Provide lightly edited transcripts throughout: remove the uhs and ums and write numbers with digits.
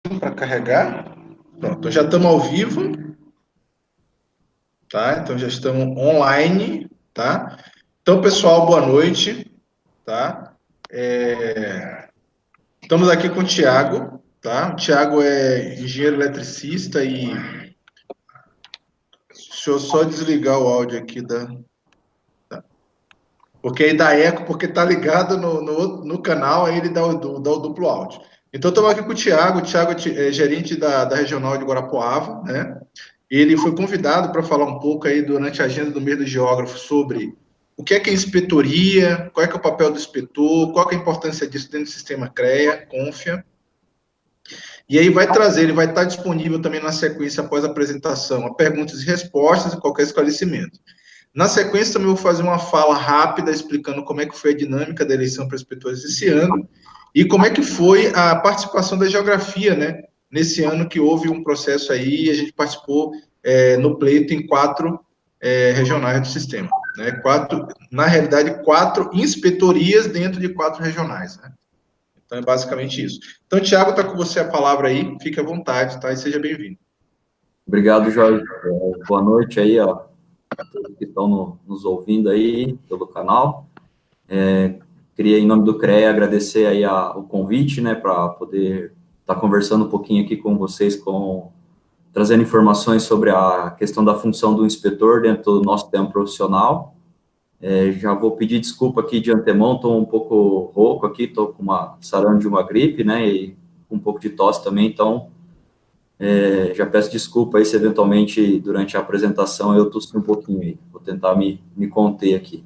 para carregar. Pronto, então já estamos ao vivo, tá? Então já estamos online, tá? Então, pessoal, boa noite, tá? Estamos aqui com o Thiago, tá? O Thiago é engenheiro eletricista e deixa eu só desligar o áudio aqui porque aí dá eco, porque tá ligado no canal, aí ele dá o duplo áudio. Então, estamos aqui com o Thiago é gerente da Regional de Guarapuava, né? Ele foi convidado para falar um pouco aí durante a agenda do mês do geógrafo sobre o que é inspetoria, qual é que é o papel do inspetor, qual é a importância disso dentro do sistema CREA, CONFIA. E aí vai trazer, ele vai estar disponível também na sequência após a apresentação, a perguntas e respostas e qualquer esclarecimento. Na sequência, também vou fazer uma fala rápida explicando como é que foi a dinâmica da eleição para inspetores esse ano e como é que foi a participação da geografia, né? Nesse ano que houve um processo aí, a gente participou no pleito em 4 regionais do sistema. Né? Na realidade, 4 inspetorias dentro de 4 regionais. Né? Então, é basicamente isso. Então, Tiago, está com você a palavra aí, fique à vontade, tá? E seja bem-vindo. Obrigado, Jorge. Boa noite aí, ó, a todos que estão nos ouvindo aí pelo canal. Queria, em nome do CREA, agradecer aí o convite, né, para poder estar conversando um pouquinho aqui com vocês, trazendo informações sobre a questão da função do inspetor dentro do nosso tempo profissional. Já vou pedir desculpa aqui de antemão, estou um pouco rouco aqui, estou com uma sarando de uma gripe, né, e um pouco de tosse também, então já peço desculpa aí se eventualmente durante a apresentação eu tossi um pouquinho aí, vou tentar me conter aqui.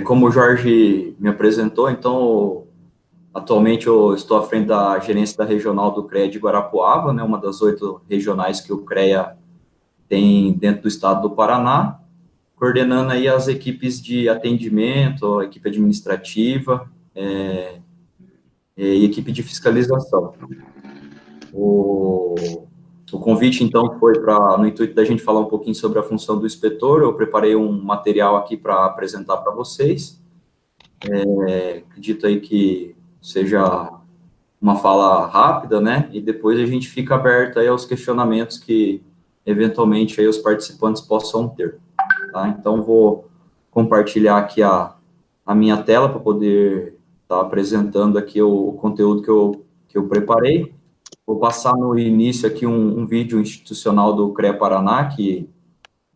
Como o Jorge me apresentou, então, atualmente eu estou à frente da gerência da regional do CREA de Guarapuava, né, uma das 8 regionais que o CREA tem dentro do estado do Paraná, coordenando aí as equipes de atendimento, a equipe administrativa e equipe de fiscalização. O convite, então, foi no intuito da gente falar um pouquinho sobre a função do inspetor. Eu preparei um material aqui para apresentar para vocês. Acredito aí que seja uma fala rápida, né? E depois a gente fica aberto aí aos questionamentos que, eventualmente, aí os participantes possam ter. Tá? Então, vou compartilhar aqui a minha tela para poder estar apresentando aqui o conteúdo que eu preparei. Vou passar no início aqui um vídeo institucional do CREA Paraná, que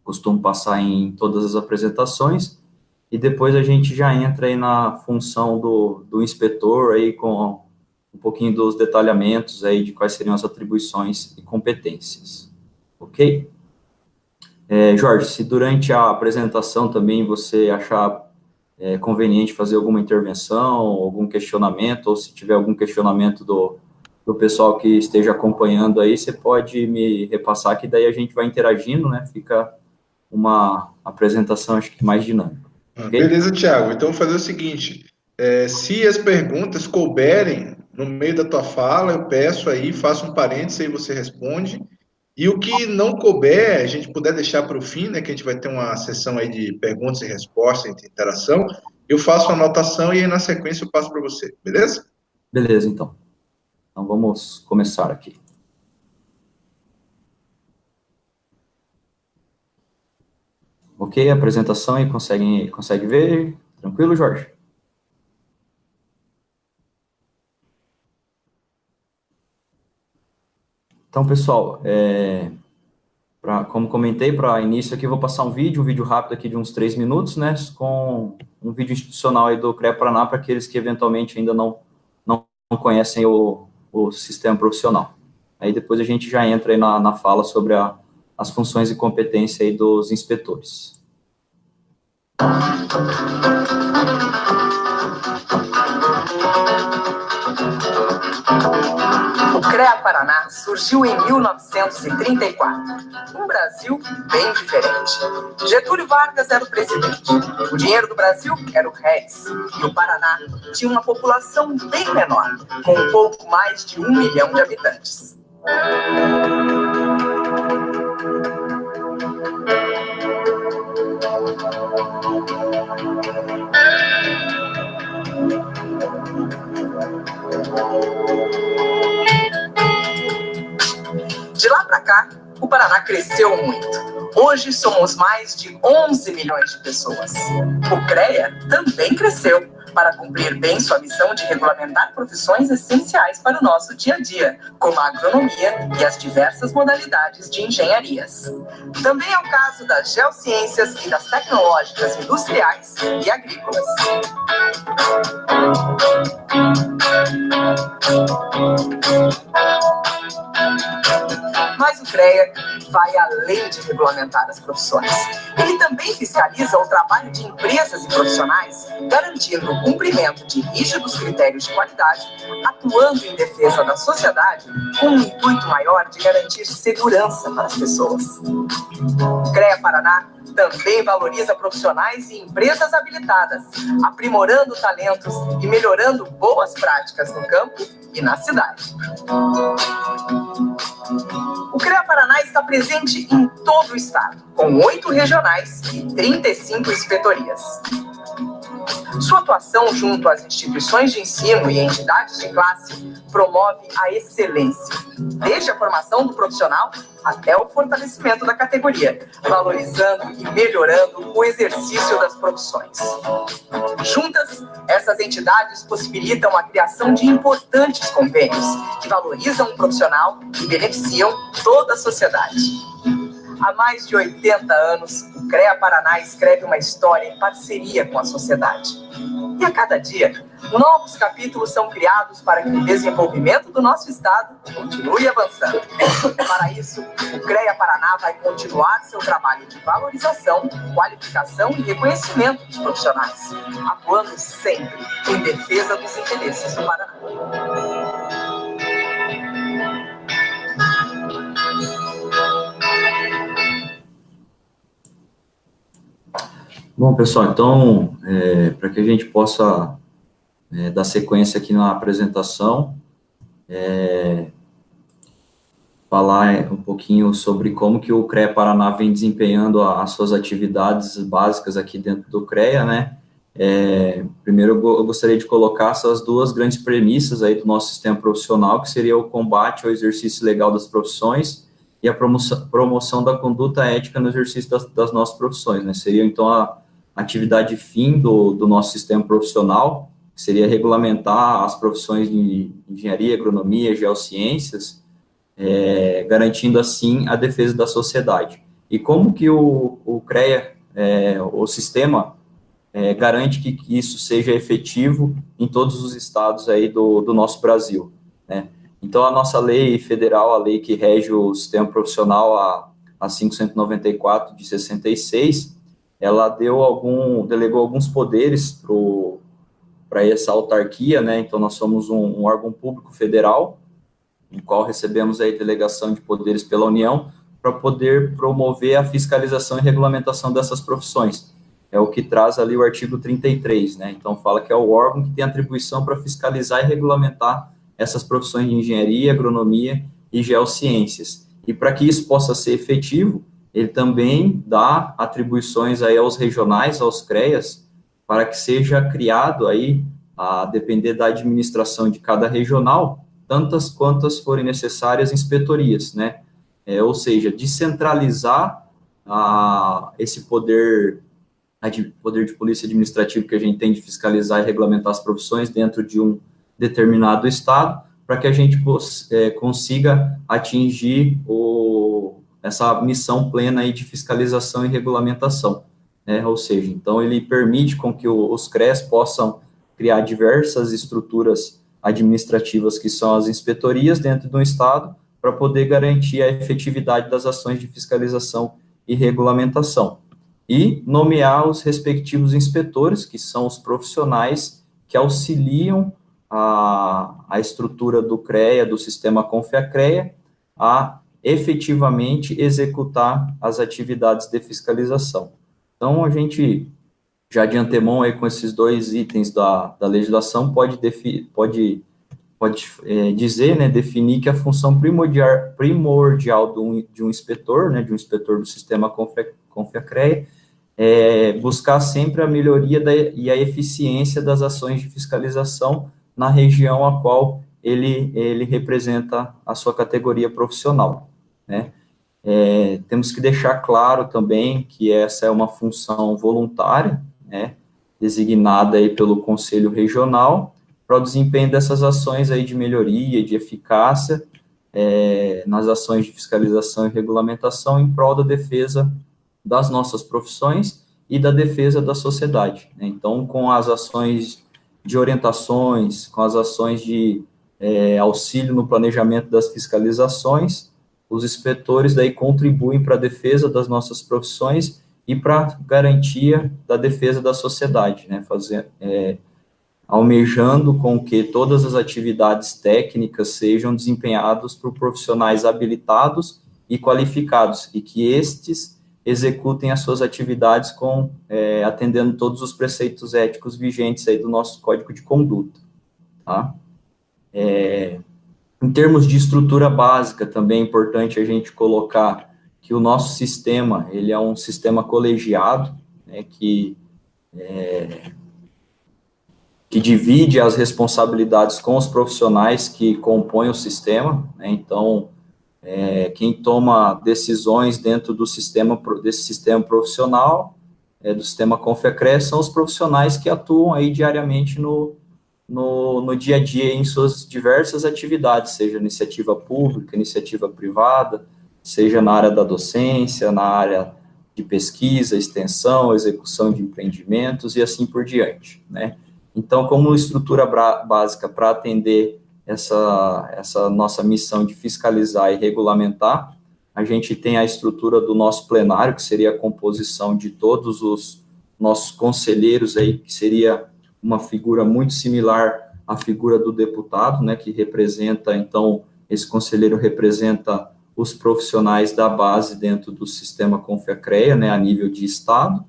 costumo passar em todas as apresentações, e depois a gente já entra aí na função do inspetor, aí com um pouquinho dos detalhamentos aí de quais seriam as atribuições e competências. Ok? Jorge, se durante a apresentação também você achar conveniente fazer alguma intervenção, algum questionamento, ou se tiver algum questionamento do pessoal que esteja acompanhando aí, você pode me repassar, que daí a gente vai interagindo, né? Fica uma apresentação, acho que mais dinâmica. Okay? Beleza, Thiago. Então, vou fazer o seguinte, se as perguntas couberem no meio da tua fala, eu peço aí, faço um parênteses, aí você responde, e o que não couber, a gente puder deixar para o fim, né, que a gente vai ter uma sessão aí de perguntas e respostas, de interação, eu faço uma anotação e aí na sequência eu passo para você, beleza? Beleza, então. Então, vamos começar aqui. Ok, a apresentação aí, consegue ver? Tranquilo, Jorge? Então, pessoal, como comentei, para início aqui, eu vou passar um vídeo rápido aqui de uns 3 minutos, né, com um vídeo institucional aí do CREA Paraná, para aqueles que eventualmente ainda não conhecem o sistema profissional. Aí depois a gente já entra aí na fala sobre as funções e competências aí dos inspetores. O CREA Paraná surgiu em 1934, um Brasil bem diferente. Getúlio Vargas era o presidente, o dinheiro do Brasil era o réis, e o Paraná tinha uma população bem menor, com um pouco mais de 1 milhão de habitantes. lá para cá, o Paraná cresceu muito. Hoje somos mais de 11 milhões de pessoas. O CREA também cresceu para cumprir bem sua missão de regulamentar profissões essenciais para o nosso dia a dia, como a agronomia e as diversas modalidades de engenharias. Também é o caso das geociências e das tecnológicas industriais e agrícolas. Mas o CREA vai além de regulamentar as profissões. Ele também fiscaliza o trabalho de empresas e profissionais, garantindo o cumprimento de rígidos critérios de qualidade, atuando em defesa da sociedade com um intuito maior de garantir segurança para as pessoas. O CREA Paraná também valoriza profissionais e empresas habilitadas, aprimorando talentos e melhorando boas práticas no campo e na cidade. O CREA Paraná está presente em todo o estado, com 8 regionais e 35 inspetorias. Sua atuação junto às instituições de ensino e entidades de classe promove a excelência, desde a formação do profissional até o fortalecimento da categoria, valorizando e melhorando o exercício das profissões. Juntas, essas entidades possibilitam a criação de importantes convênios que valorizam o profissional e beneficiam toda a sociedade. Há mais de 80 anos, o CREA Paraná escreve uma história em parceria com a sociedade. E a cada dia, novos capítulos são criados para que o desenvolvimento do nosso estado continue avançando. Para isso, o CREA Paraná vai continuar seu trabalho de valorização, qualificação e reconhecimento dos profissionais, atuando sempre em defesa dos interesses do Paraná. Bom, pessoal, então, para que a gente possa dar sequência aqui na apresentação, falar um pouquinho sobre como que o CREA Paraná vem desempenhando as suas atividades básicas aqui dentro do CREA, né? Primeiro, eu gostaria de colocar essas duas grandes premissas aí do nosso sistema profissional, que seria o combate ao exercício legal das profissões e a promoção da conduta ética no exercício das nossas profissões, né? Seria, então, a atividade fim do nosso sistema profissional, que seria regulamentar as profissões de engenharia, agronomia, geociências, garantindo, assim, a defesa da sociedade. E como que o CREA, o sistema, garante que isso seja efetivo em todos os estados aí do nosso Brasil, né? Então, a nossa lei federal, a lei que rege o sistema profissional, a 594 de 66, ela delegou alguns poderes para essa autarquia, né? Então, nós somos um órgão público federal, no qual recebemos aí delegação de poderes pela União, para poder promover a fiscalização e regulamentação dessas profissões. É o que traz ali o artigo 33, né? Então, fala que é o órgão que tem atribuição para fiscalizar e regulamentar essas profissões de engenharia, agronomia e geociências. E para que isso possa ser efetivo, ele também dá atribuições aí aos regionais, aos CREAs, para que seja criado aí, a depender da administração de cada regional, tantas quantas forem necessárias inspetorias, né? Ou seja, descentralizar esse poder de polícia administrativa que a gente tem de fiscalizar e regulamentar as profissões dentro de um determinado estado, para que a gente consiga atingir essa missão plena aí de fiscalização e regulamentação, né? Ou seja, então ele permite com que os CREAs possam criar diversas estruturas administrativas que são as inspetorias dentro do estado, para poder garantir a efetividade das ações de fiscalização e regulamentação. E nomear os respectivos inspetores, que são os profissionais que auxiliam a estrutura do CREA, do sistema Confiacrea, a efetivamente executar as atividades de fiscalização. Então, a gente, já de antemão, aí, com esses dois itens da legislação, pode dizer, né, definir que a função primordial de um inspetor, né, de um inspetor do sistema Confiacrea, é buscar sempre a melhoria e a eficiência das ações de fiscalização na região a qual ele representa a sua categoria profissional, né? Temos que deixar claro também que essa é uma função voluntária, né, designada aí pelo Conselho Regional, para o desempenho dessas ações aí de melhoria, de eficácia, nas ações de fiscalização e regulamentação em prol da defesa das nossas profissões e da defesa da sociedade, né? Então, com as ações de orientações, com as ações de auxílio no planejamento das fiscalizações, os inspetores daí contribuem para a defesa das nossas profissões e para a garantia da defesa da sociedade, né, almejando com que todas as atividades técnicas sejam desempenhadas por profissionais habilitados e qualificados, e que estes executem as suas atividades atendendo todos os preceitos éticos vigentes aí do nosso Código de Conduta, tá? Em termos de estrutura básica, também é importante a gente colocar que o nosso sistema, ele é um sistema colegiado, né, que divide as responsabilidades com os profissionais que compõem o sistema, né? Então, quem toma decisões dentro desse sistema profissional, do sistema Confecre, são os profissionais que atuam aí diariamente no dia a dia em suas diversas atividades, seja iniciativa pública, iniciativa privada, seja na área da docência, na área de pesquisa, extensão, execução de empreendimentos e assim por diante, né? Então, como estrutura básica para atender essa nossa missão de fiscalizar e regulamentar, a gente tem a estrutura do nosso plenário, que seria a composição de todos os nossos conselheiros aí, que seria uma figura muito similar à figura do deputado, né, que representa, então, esse conselheiro representa os profissionais da base dentro do sistema Confecre, né, a nível de estado.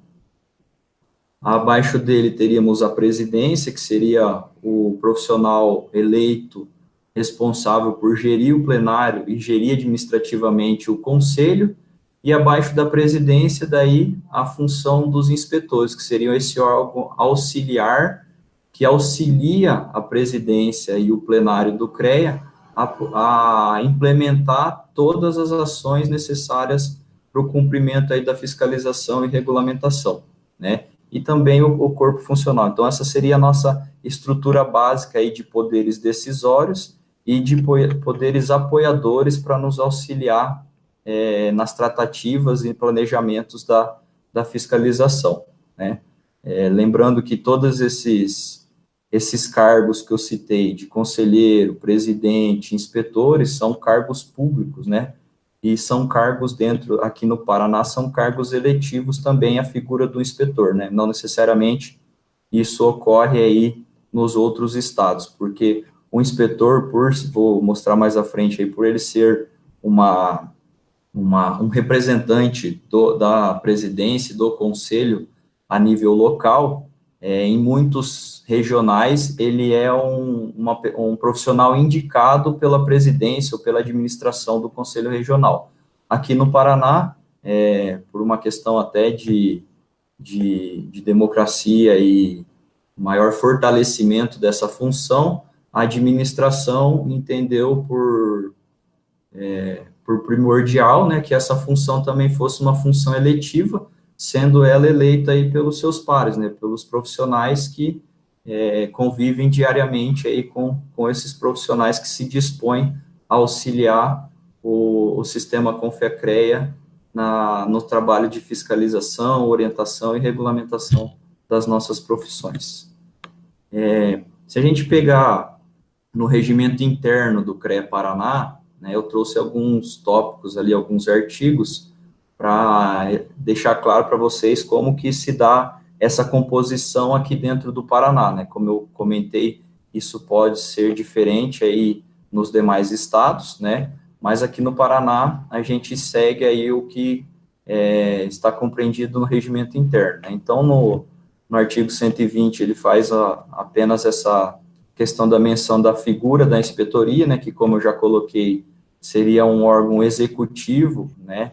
Abaixo dele teríamos a presidência, que seria o profissional eleito responsável por gerir o plenário e gerir administrativamente o conselho, e abaixo da presidência, daí, a função dos inspetores, que seriam esse órgão auxiliar, que auxilia a presidência e o plenário do CREA a implementar todas as ações necessárias para o cumprimento aí da fiscalização e regulamentação, né? E também o corpo funcional. Então, essa seria a nossa estrutura básica aí de poderes decisórios e de poderes apoiadores para nos auxiliar nas tratativas e planejamentos da fiscalização, né? Lembrando que todos esses cargos que eu citei, de conselheiro, presidente, inspetores, são cargos públicos, né? E são cargos aqui no Paraná, são cargos eletivos também a figura do inspetor, né? Não necessariamente isso ocorre aí nos outros estados, porque o inspetor, vou mostrar mais à frente aí, por ele ser um representante da presidência, do conselho a nível local, em muitos regionais, ele é um profissional indicado pela presidência ou pela administração do Conselho Regional. Aqui no Paraná, por uma questão até de democracia e maior fortalecimento dessa função, a administração entendeu por primordial, né, que essa função também fosse uma função eletiva, sendo ela eleita aí pelos seus pares, né, pelos profissionais que convivem diariamente aí com esses profissionais que se dispõem a auxiliar o sistema Confecre no trabalho de fiscalização, orientação e regulamentação das nossas profissões. Se a gente pegar no regimento interno do CREA Paraná, né, eu trouxe alguns tópicos ali, alguns artigos, para deixar claro para vocês como que se dá essa composição aqui dentro do Paraná, né? Como eu comentei, isso pode ser diferente aí nos demais estados, né? Mas aqui no Paraná, a gente segue aí o que está compreendido no regimento interno, né? Então, no artigo 120, ele faz apenas essa questão da menção da figura da inspetoria, né? Que, como eu já coloquei, seria um órgão executivo, né?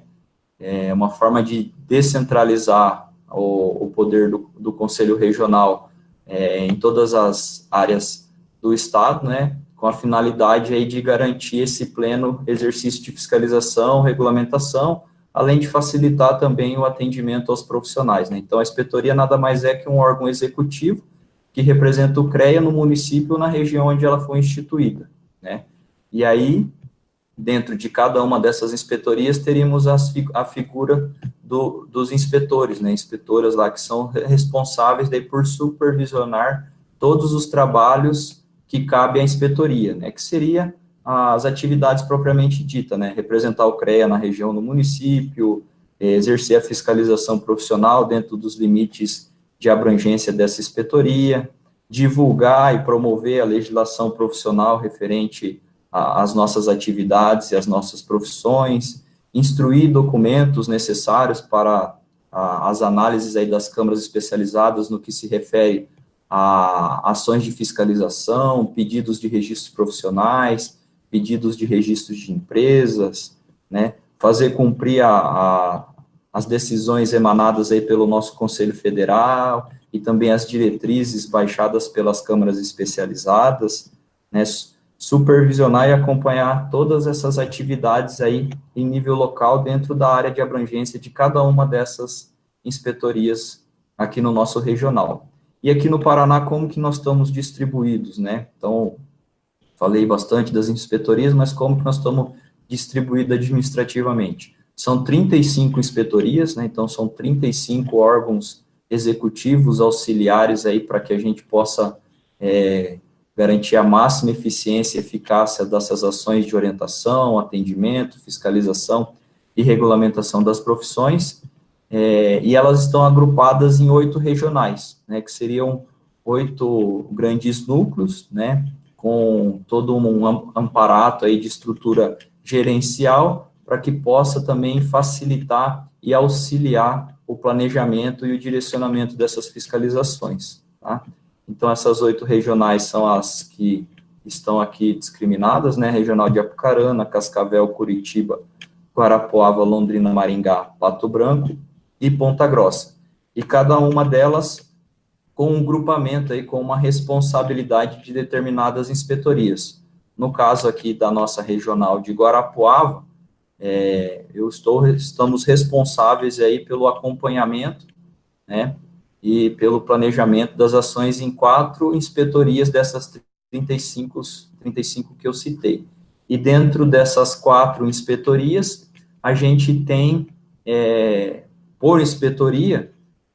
Uma forma de descentralizar o poder do Conselho Regional em todas as áreas do Estado, né? com a finalidade aí de garantir esse pleno exercício de fiscalização, regulamentação, além de facilitar também o atendimento aos profissionais, né? Então, a inspetoria nada mais é que um órgão executivo que representa o CREA no município ou na região onde ela foi instituída, né? E aí, dentro de cada uma dessas inspetorias, teríamos a figura dos inspetores, né? Inspetoras lá que são responsáveis daí por supervisionar todos os trabalhos que cabe à inspetoria, né? Que seria as atividades propriamente dita, né? Representar o CREA na região, no município, exercer a fiscalização profissional dentro dos limites de abrangência dessa inspetoria, divulgar e promover a legislação profissional referente às nossas atividades e às nossas profissões, instruir documentos necessários para as análises aí das câmaras especializadas no que se refere a ações de fiscalização, pedidos de registros profissionais, pedidos de registros de empresas, né, fazer cumprir as decisões emanadas aí pelo nosso Conselho Federal e também as diretrizes baixadas pelas câmaras especializadas, né, supervisionar e acompanhar todas essas atividades aí em nível local dentro da área de abrangência de cada uma dessas inspetorias aqui no nosso regional. E aqui no Paraná, como que nós estamos distribuídos, né? Então, falei bastante das inspetorias, mas como que nós estamos distribuídos administrativamente? São 35 inspetorias, né? Então, são 35 órgãos executivos auxiliares aí para que a gente possa garantir a máxima eficiência e eficácia dessas ações de orientação, atendimento, fiscalização e regulamentação das profissões, e elas estão agrupadas em 8 regionais, né, que seriam 8 grandes núcleos, né, com todo um aparato aí de estrutura gerencial, para que possa também facilitar e auxiliar o planejamento e o direcionamento dessas fiscalizações, tá? Então, essas 8 regionais são as que estão aqui discriminadas, né, Regional de Apucarana, Cascavel, Curitiba, Guarapuava, Londrina, Maringá, Pato Branco e Ponta Grossa. E cada uma delas com um grupamento aí, com uma responsabilidade de determinadas inspetorias. No caso aqui da nossa regional de Guarapuava, estamos responsáveis aí pelo acompanhamento, né, e pelo planejamento das ações em 4 inspetorias dessas 35 que eu citei. E dentro dessas 4 inspetorias, a gente tem, por inspetoria,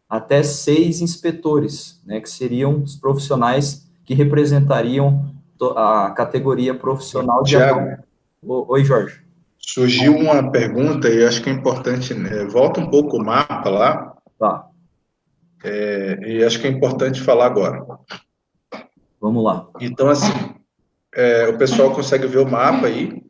até 6 inspetores, né, que seriam os profissionais que representariam a categoria profissional de Tiago, Oi, Jorge. surgiu uma pergunta e acho que é importante, né? Volta um pouco o mapa lá. Tá. E acho que é importante falar agora. Vamos lá. Então, assim, o pessoal consegue ver o mapa aí,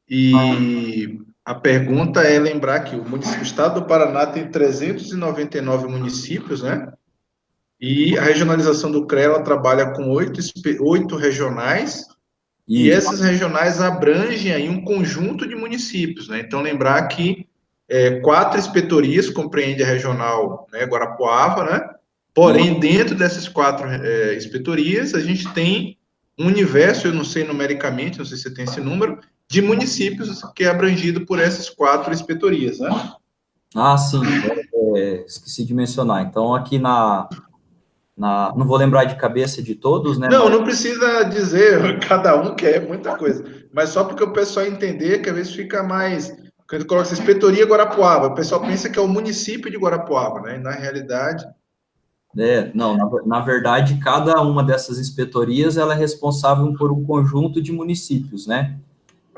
e a pergunta é lembrar que o estado do Paraná tem 399 municípios, né? E a regionalização do CREA, ela trabalha com 8 regionais, e essas regionais abrangem aí um conjunto de municípios, né? Então, lembrar que 4 inspetorias compreende a regional, né, Guarapuava, né? Porém, dentro dessas 4 inspetorias, a gente tem um universo, eu não sei numericamente, não sei se você tem esse número, de municípios que é abrangido por essas 4 inspetorias, né? Ah, sim, esqueci de mencionar. Então, aqui não vou lembrar de cabeça de todos, né? Não, não precisa dizer cada um, que é muita coisa, mas só porque o pessoal entender que às vezes fica mais... Quando coloca essa inspetoria Guarapuava, o pessoal pensa que é o município de Guarapuava, né? E na realidade... Não, na verdade, cada uma dessas inspetorias, ela é responsável por um conjunto de municípios, né?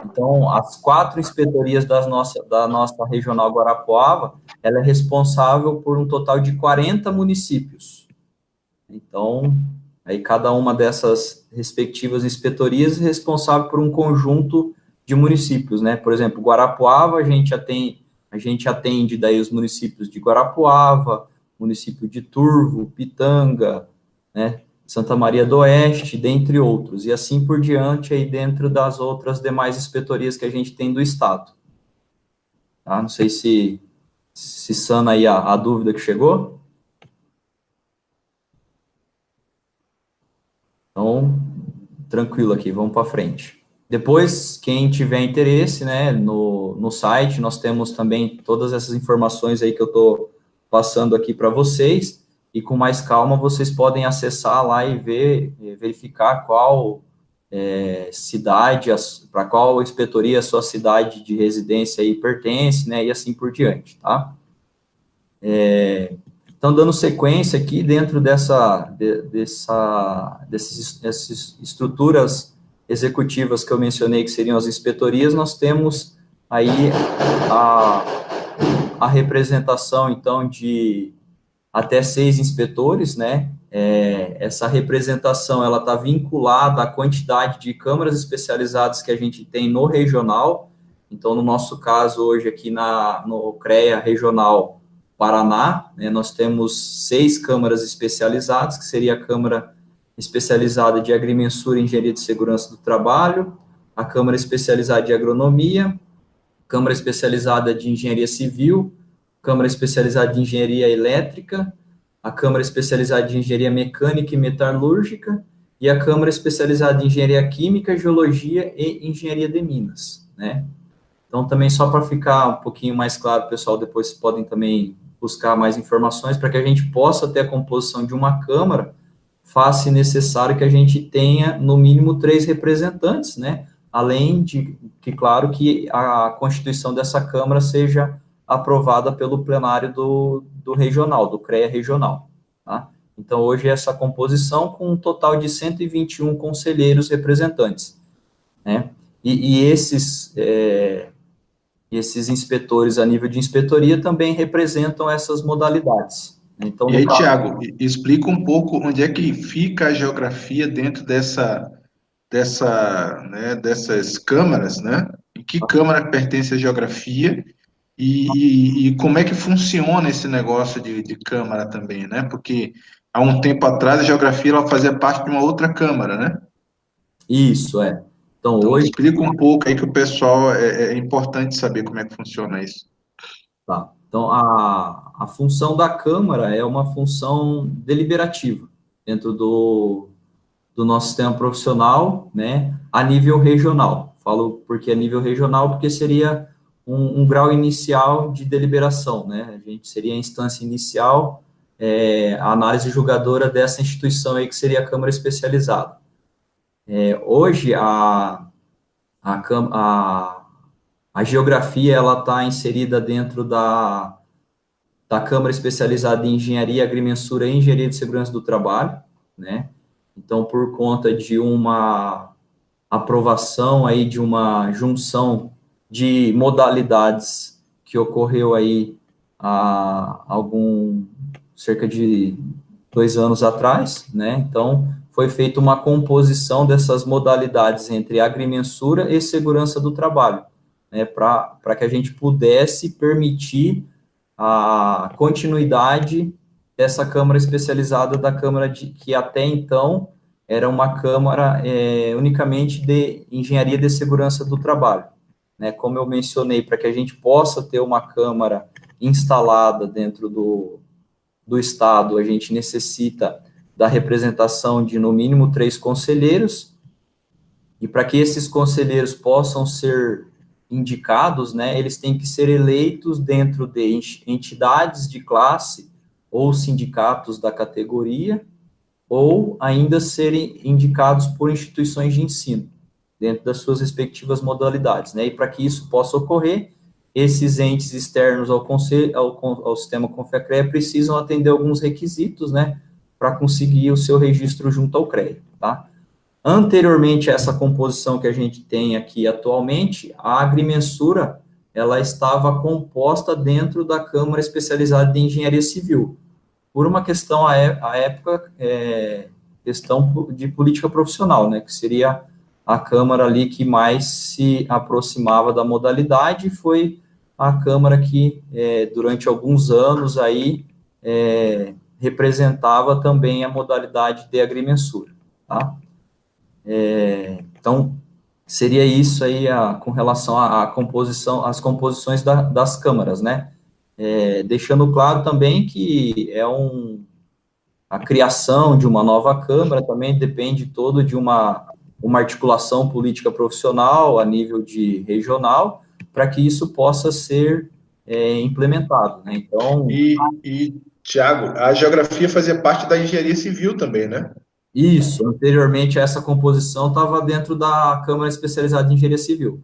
Então, as 4 inspetorias da nossa regional Guarapuava, ela é responsável por um total de 40 municípios. Então, aí cada uma dessas respectivas inspetorias é responsável por um conjunto de municípios, né? Por exemplo, Guarapuava, a gente atende daí os municípios de Guarapuava, município de Turvo, Pitanga, né? Santa Maria do Oeste, dentre outros, e assim por diante, aí dentro das outras demais inspetorias que a gente tem do Estado. Tá? Não sei se sana aí a dúvida que chegou. Então, tranquilo aqui, vamos para frente. Depois, quem tiver interesse, né, no site, nós temos também todas essas informações aí que eu estou passando aqui para vocês, e com mais calma vocês podem acessar lá e verificar qual cidade, para qual inspetoria a sua cidade de residência aí pertence, né, e assim por diante, tá? Então, dando sequência aqui, dentro dessas estruturas executivas que eu mencionei, que seriam as inspetorias, nós temos aí a representação, então, de até 6 inspetores, né? Essa representação, ela está vinculada à quantidade de câmaras especializadas que a gente tem no regional. Então, no nosso caso, hoje aqui no CREA Regional Paraná, né, nós temos 6 câmaras especializadas, que seria a Câmara Especializada de Agrimensura e Engenharia de Segurança do Trabalho, a Câmara Especializada de Agronomia, Câmara Especializada de Engenharia Civil, Câmara Especializada de Engenharia Elétrica, a Câmara Especializada de Engenharia Mecânica e Metalúrgica e a Câmara Especializada de Engenharia Química, Geologia e Engenharia de Minas, né? Então, também só para ficar um pouquinho mais claro, pessoal, depois vocês podem também buscar mais informações para que a gente possa ter a composição de uma Câmara, faz-se necessário que a gente tenha, no mínimo, 3 representantes, né? Além de que, claro, que a constituição dessa Câmara seja aprovada pelo plenário do regional, do CREA regional, tá? Então, hoje, essa composição com um total de 121 conselheiros representantes, né? E esses inspetores a nível de inspetoria também representam essas modalidades. Então, e aí, Tiago, explica um pouco onde é que fica a geografia dentro dessas câmaras, né? Em que câmara pertence a geografia e como é que funciona esse negócio de câmara também, né? Porque há um tempo atrás a geografia ela fazia parte de uma outra câmara, né? Isso, Então, hoje... explica um pouco aí que o pessoal, é importante saber como é que funciona isso. Tá. Então, a função da Câmara é uma função deliberativa dentro do nosso sistema profissional, né, a nível regional. Falo porque a nível regional, porque seria um grau inicial de deliberação, né, a gente seria a instância inicial, a análise julgadora dessa instituição aí, que seria a Câmara Especializada. Hoje, a geografia, ela está inserida dentro da Câmara Especializada em Engenharia, Agrimensura e Engenharia de Segurança do Trabalho, né? Então, por conta de uma aprovação aí, de uma junção de modalidades que ocorreu aí há cerca de 2 anos atrás, né? Então, foi feita uma composição dessas modalidades entre agrimensura e segurança do trabalho, né, para que a gente pudesse permitir a continuidade dessa Câmara Especializada da Câmara que até então era uma Câmara unicamente de Engenharia de Segurança do Trabalho, né, como eu mencionei, para que a gente possa ter uma Câmara instalada dentro do Estado, a gente necessita da representação de, no mínimo, 3 conselheiros, e para que esses conselheiros possam ser indicados, né, eles têm que ser eleitos dentro de entidades de classe ou sindicatos da categoria, ou ainda serem indicados por instituições de ensino, dentro das suas respectivas modalidades, né, e para que isso possa ocorrer, esses entes externos ao sistema Confecrea precisam atender alguns requisitos, né, para conseguir o seu registro junto ao CREA, tá? Anteriormente a essa composição que a gente tem aqui atualmente, a agrimensura, ela estava composta dentro da Câmara Especializada de Engenharia Civil, por uma questão, à época, questão de política profissional, né, que seria a Câmara ali que mais se aproximava da modalidade, foi a Câmara que, durante alguns anos aí, representava também a modalidade de agrimensura, tá? Então, seria isso aí com relação à composição, às composições das câmaras, né? Deixando claro também que a criação de uma nova câmara também depende todo de uma uma articulação política profissional a nível de regional, para que isso possa ser implementado, né? Então... Tiago, a geografia fazia parte da engenharia civil também, né? Isso, anteriormente essa composição estava dentro da Câmara Especializada em Engenharia Civil.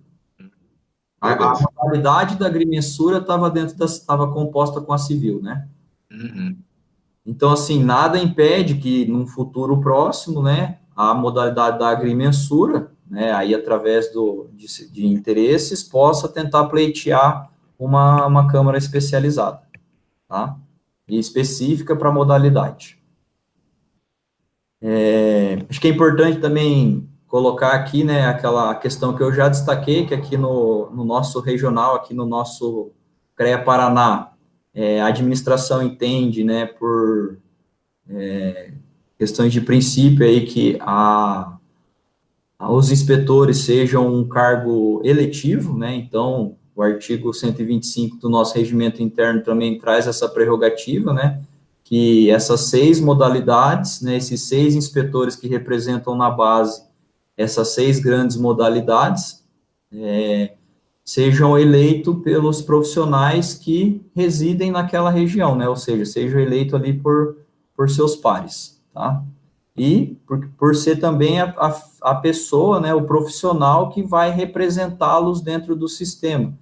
A modalidade da agrimensura estava composta com a civil, né? Uhum. Então, assim, nada impede que, num futuro próximo, né, a modalidade da agrimensura, né, aí através de interesses, possa tentar pleitear uma Câmara especializada, tá? E específica para a modalidade. Acho que é importante também colocar aqui, né, aquela questão que eu já destaquei, que aqui no nosso regional, aqui no nosso CREA Paraná, a administração entende, né, por questões de princípio aí, que os inspetores sejam um cargo eletivo, né, então o artigo 125 do nosso regimento interno também traz essa prerrogativa, né, que essas 6 modalidades, né, esses 6 inspetores que representam na base essas 6 grandes modalidades, sejam eleitos pelos profissionais que residem naquela região, né, ou seja, sejam eleitos ali por seus pares, tá? E por ser também a pessoa, né, o profissional que vai representá-los dentro do sistema,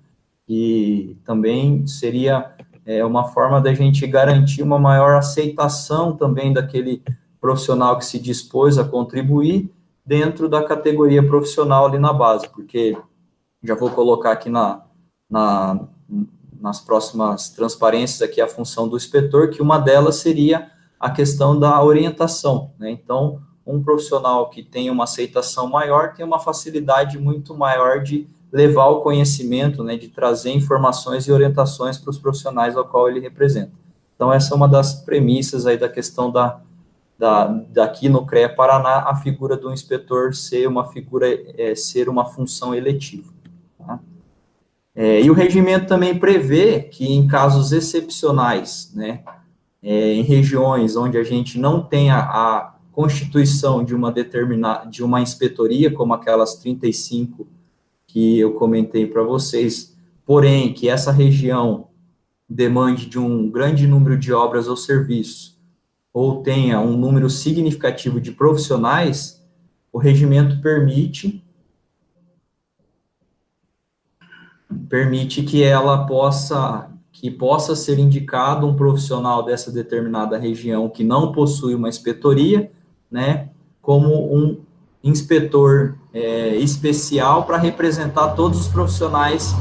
e também seria uma forma da gente garantir uma maior aceitação também daquele profissional que se dispôs a contribuir dentro da categoria profissional ali na base, porque já vou colocar aqui nas próximas transparências aqui a função do inspetor, que uma delas seria a questão da orientação, né? Então, um profissional que tem uma aceitação maior tem uma facilidade muito maior de levar o conhecimento, né, de trazer informações e orientações para os profissionais ao qual ele representa. Então, essa é uma das premissas aí da questão daqui no CREA Paraná, a figura do inspetor ser uma função eletiva. Tá? E o regimento também prevê que em casos excepcionais, né, em regiões onde a gente não tenha a constituição de uma inspetoria, como aquelas 35 que eu comentei para vocês, porém, que essa região demande de um grande número de obras ou serviços, ou tenha um número significativo de profissionais, o regimento permite que possa ser indicado um profissional dessa determinada região que não possui uma inspetoria, né, como um inspetor especial para representar todos os profissionais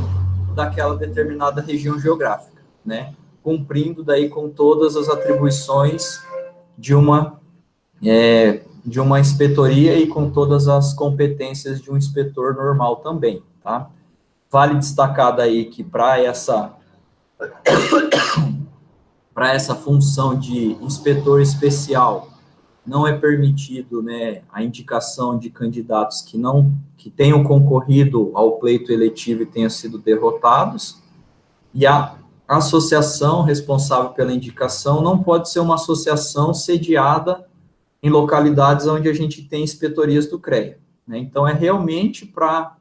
daquela determinada região geográfica, né, cumprindo daí com todas as atribuições de uma inspetoria e com todas as competências de um inspetor normal também, tá? Vale destacar daí que para essa função de inspetor especial, não é permitido, né, a indicação de candidatos que tenham concorrido ao pleito eletivo e tenham sido derrotados, e a associação responsável pela indicação não pode ser uma associação sediada em localidades onde a gente tem inspetorias do CREA, né? Então, é realmente para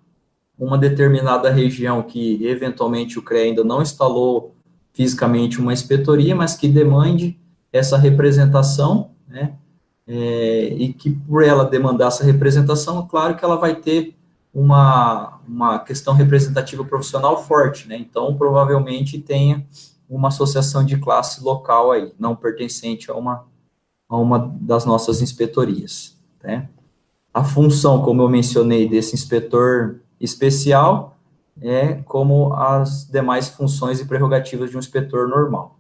uma determinada região que, eventualmente, o CREA ainda não instalou fisicamente uma inspetoria, mas que demande essa representação, né? E que, por ela demandar essa representação, é claro que ela vai ter uma questão representativa profissional forte, né? Então, provavelmente tenha uma associação de classe local aí, não pertencente a uma das nossas inspetorias, né? A função, como eu mencionei, desse inspetor especial é como as demais funções e prerrogativas de um inspetor normal.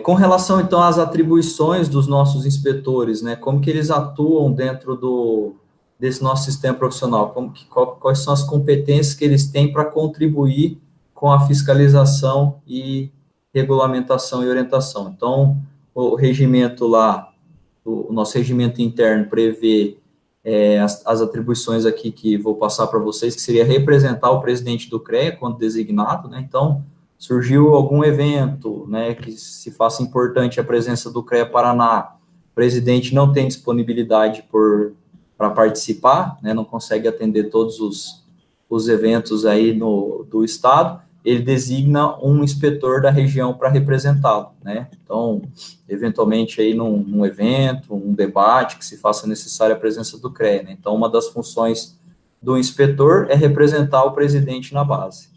Com relação, então, às atribuições dos nossos inspetores, né, como que eles atuam dentro desse nosso sistema profissional, quais são as competências que eles têm para contribuir com a fiscalização e regulamentação e orientação. Então, o regimento lá, o nosso regimento interno prevê as atribuições aqui que vou passar para vocês, que seria representar o presidente do CREA quando designado, né, então, surgiu algum evento, né, que se faça importante a presença do CREA Paraná, o presidente não tem disponibilidade para participar, né, não consegue atender todos os eventos aí do Estado, ele designa um inspetor da região para representá-lo, né? Então, eventualmente, aí num evento, um debate, que se faça necessária a presença do CREA, né? Então, uma das funções do inspetor é representar o presidente na base.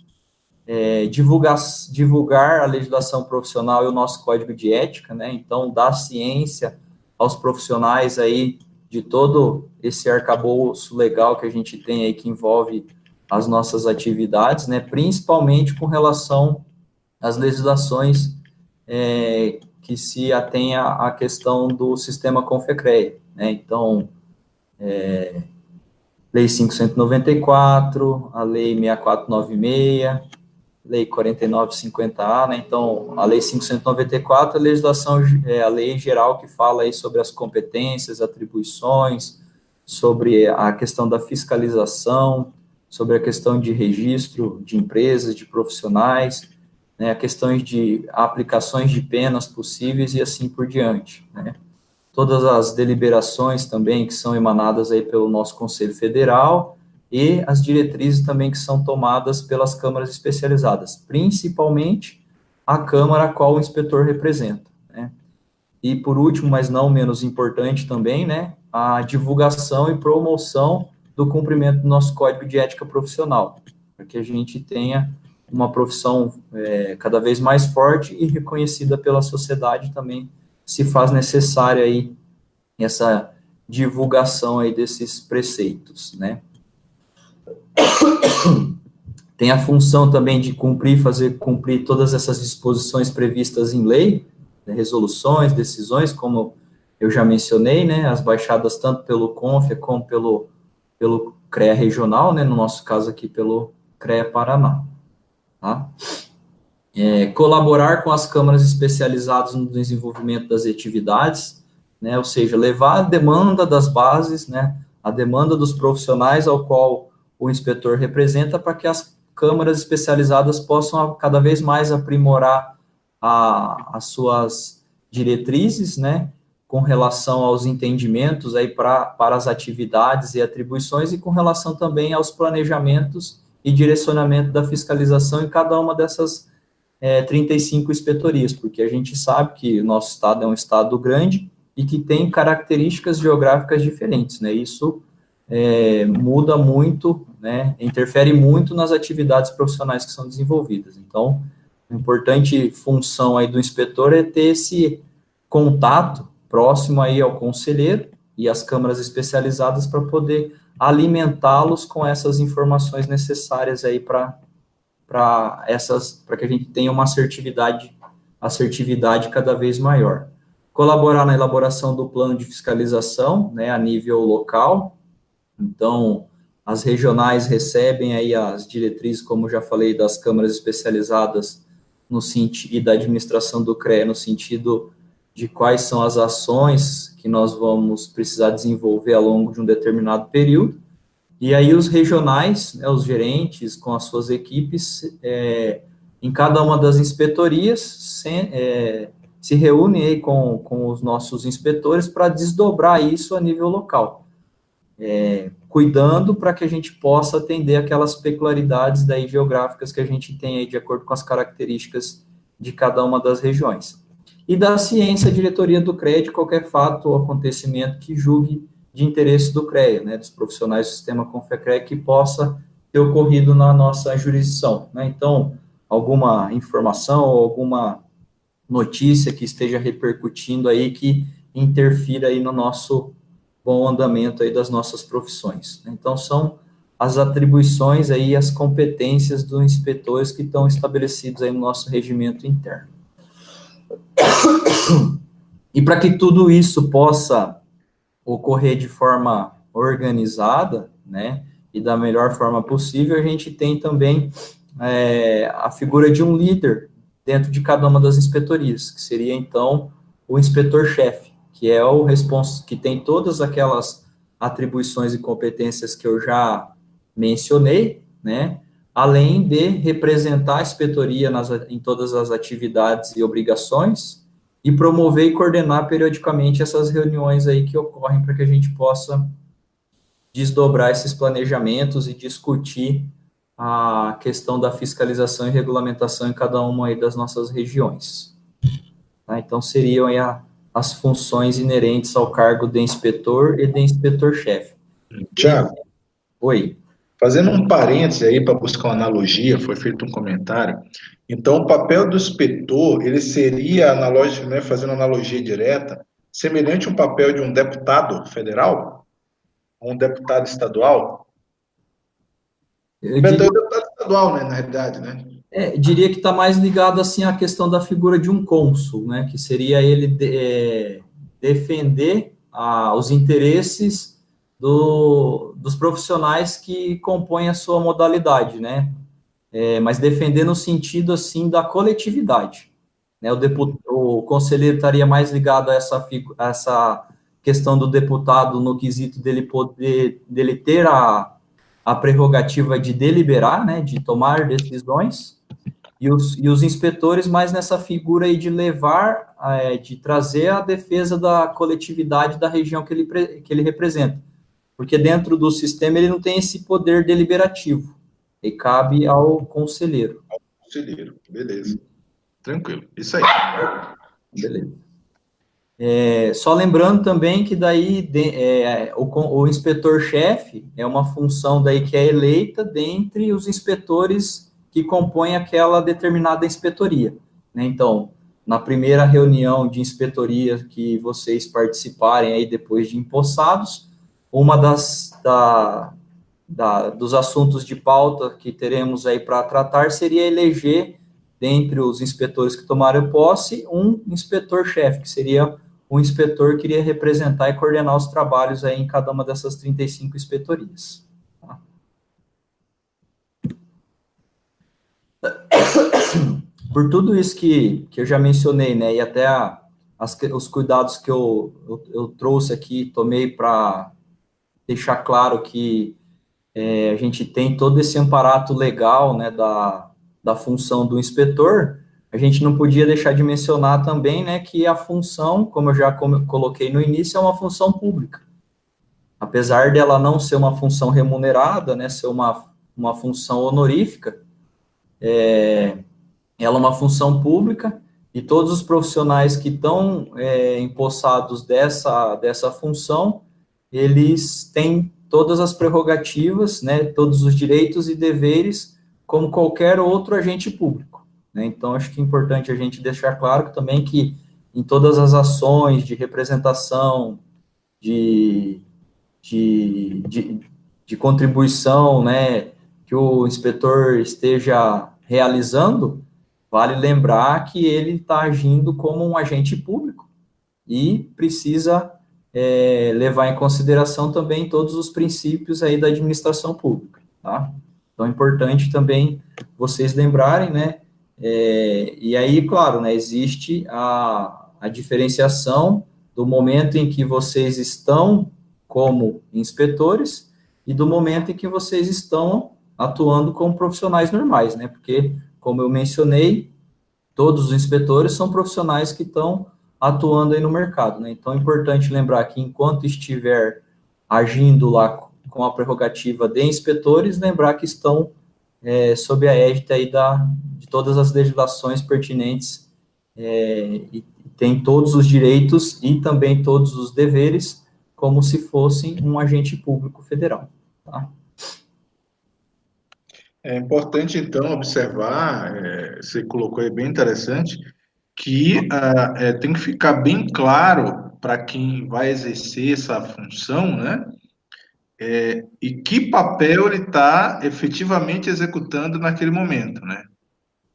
Divulgar a legislação profissional e o nosso código de ética, né? Então, dar ciência aos profissionais aí de todo esse arcabouço legal que a gente tem aí, que envolve as nossas atividades, né, principalmente com relação às legislações que se atém à questão do sistema Confecrea, né, então, Lei 594, a Lei 6496, Lei 4950A, né, então, a Lei 594 é a lei geral que fala aí sobre as competências, atribuições, sobre a questão da fiscalização, sobre a questão de registro de empresas, de profissionais, né, a questões de aplicações de penas possíveis e assim por diante, né. Todas as deliberações também que são emanadas aí pelo nosso Conselho Federal e as diretrizes também que são tomadas pelas câmaras especializadas, principalmente a câmara a qual o inspetor representa, né. E por último, mas não menos importante também, né, a divulgação e promoção do cumprimento do nosso Código de Ética Profissional, para que a gente tenha uma profissão cada vez mais forte e reconhecida pela sociedade também, se faz necessária aí essa divulgação aí desses preceitos, né. Tem a função também de fazer cumprir todas essas disposições previstas em lei, né, resoluções, decisões, como eu já mencionei, né, as baixadas tanto pelo CONFEA como pelo CREA regional, né, no nosso caso aqui pelo CREA Paraná, tá? Colaborar com as câmaras especializadas no desenvolvimento das atividades, né, ou seja, levar a demanda das bases, né, a demanda dos profissionais ao qual o inspetor representa, para que as câmaras especializadas possam cada vez mais aprimorar as suas diretrizes, né, com relação aos entendimentos aí para as atividades e atribuições, e com relação também aos planejamentos e direcionamento da fiscalização em cada uma dessas 35 inspetorias, porque a gente sabe que o nosso estado é um estado grande e que tem características geográficas diferentes, né, isso muda muito, né, interfere muito nas atividades profissionais que são desenvolvidas. Então, a importante função aí do inspetor é ter esse contato próximo aí ao conselheiro e às câmaras especializadas para poder alimentá-los com essas informações necessárias aí para que a gente tenha uma assertividade cada vez maior. Colaborar na elaboração do plano de fiscalização, né, a nível local. Então, as regionais recebem aí as diretrizes, como já falei, das câmaras especializadas no sentido, e da administração do CREA, no sentido de quais são as ações que nós vamos precisar desenvolver ao longo de um determinado período, e aí os regionais, né, os gerentes com as suas equipes, em cada uma das inspetorias, se reúnem aí com os nossos inspetores para desdobrar isso a nível local, cuidando para que a gente possa atender aquelas peculiaridades daí geográficas que a gente tem aí de acordo com as características de cada uma das regiões. E da ciência, a diretoria do CREA, de qualquer fato ou acontecimento que julgue de interesse do CREA, né, dos profissionais do sistema Confecrea, que possa ter ocorrido na nossa jurisdição, né. Então, alguma informação ou alguma notícia que esteja repercutindo aí, que interfira aí no nosso bom andamento aí das nossas profissões. Então, são as atribuições aí, as competências dos inspetores que estão estabelecidos aí no nosso regimento interno. E para que tudo isso possa ocorrer de forma organizada, né, e da melhor forma possível, a gente tem também a figura de um líder dentro de cada uma das inspetorias, que seria, então, o inspetor-chefe, que é o responsável, que tem todas aquelas atribuições e competências que eu já mencionei, né, além de representar a inspetoria em todas as atividades e obrigações, e promover e coordenar periodicamente essas reuniões aí que ocorrem para que a gente possa desdobrar esses planejamentos e discutir a questão da fiscalização e regulamentação em cada uma aí das nossas regiões. Tá? Então, seriam aí as funções inerentes ao cargo de inspetor e de inspetor-chefe. Tiago, Oi. fazendo um parêntese aí para buscar uma analogia, foi feito um comentário. Então, o papel do inspetor, ele seria analógico, né, fazendo analogia direta, semelhante ao papel de um deputado federal, ou um deputado estadual. Eu Beto é o deputado estadual, né, na realidade, né? diria que está mais ligado assim à questão da figura de um cônsul, né, que seria ele defender os interesses dos profissionais que compõem a sua modalidade, né, mas defender no sentido assim da coletividade, né, o conselheiro estaria mais ligado a essa questão do deputado no quesito dele ter a prerrogativa de deliberar, né, de tomar decisões, e os inspetores mais nessa figura aí de levar, de trazer a defesa da coletividade da região que ele representa, porque dentro do sistema ele não tem esse poder deliberativo, e cabe ao conselheiro. Conselheiro, beleza. Tranquilo, isso aí. Beleza. Só lembrando também que daí o inspetor-chefe é uma função daí que é eleita dentre os inspetores que compõem aquela determinada inspetoria, né? Então, na primeira reunião de inspetoria que vocês participarem aí depois de empossados, uma dos assuntos de pauta que teremos aí para tratar seria eleger, dentre os inspetores que tomaram posse, um inspetor-chefe, que seria o inspetor que iria representar e coordenar os trabalhos aí em cada uma dessas 35 inspetorias. Tá? Por tudo isso que eu já mencionei, né, e até os cuidados que eu trouxe aqui, tomei para deixar claro que a gente tem todo esse amparato legal, né, da função do inspetor, a gente não podia deixar de mencionar também, né, que a função, como eu já coloquei no início, é uma função pública. Apesar dela não ser uma função remunerada, né, ser uma função honorífica, ela é uma função pública, e todos os profissionais que estão empossados dessa função, eles têm todas as prerrogativas, né, todos os direitos e deveres, como qualquer outro agente público, né? Então, acho que é importante a gente deixar claro também que em todas as ações de representação, de contribuição, né, que o inspetor esteja realizando, vale lembrar que ele está agindo como um agente público e precisa levar em consideração também todos os princípios aí da administração pública, tá? Então, é importante também vocês lembrarem, né, e aí, claro, né, existe a diferenciação do momento em que vocês estão como inspetores e do momento em que vocês estão atuando como profissionais normais, né, porque, como eu mencionei, todos os inspetores são profissionais que estão atuando aí no mercado, né? Então, é importante lembrar que enquanto estiver agindo lá com a prerrogativa de inspetores, lembrar que estão sob a égide aí de todas as legislações pertinentes e tem todos os direitos e também todos os deveres como se fossem um agente público federal, tá? É importante, então, observar, você colocou aí bem interessante, que tem que ficar bem claro para quem vai exercer essa função, né? E que papel ele está efetivamente executando naquele momento, né?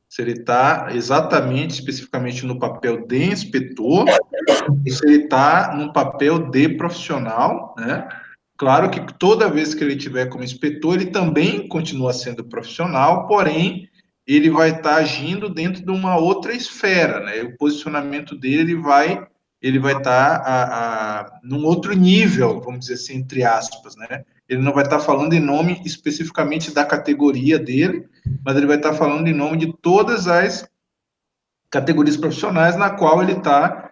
Se ele está exatamente, especificamente no papel de inspetor, ou se ele está no papel de profissional, né? Claro que toda vez que ele tiver como inspetor, ele também continua sendo profissional, porém, ele vai estar agindo dentro de uma outra esfera, né? O posicionamento dele ele vai estar num outro nível, vamos dizer assim, entre aspas, né? Ele não vai estar falando em nome especificamente da categoria dele, mas ele vai estar falando em nome de todas as categorias profissionais na qual ele está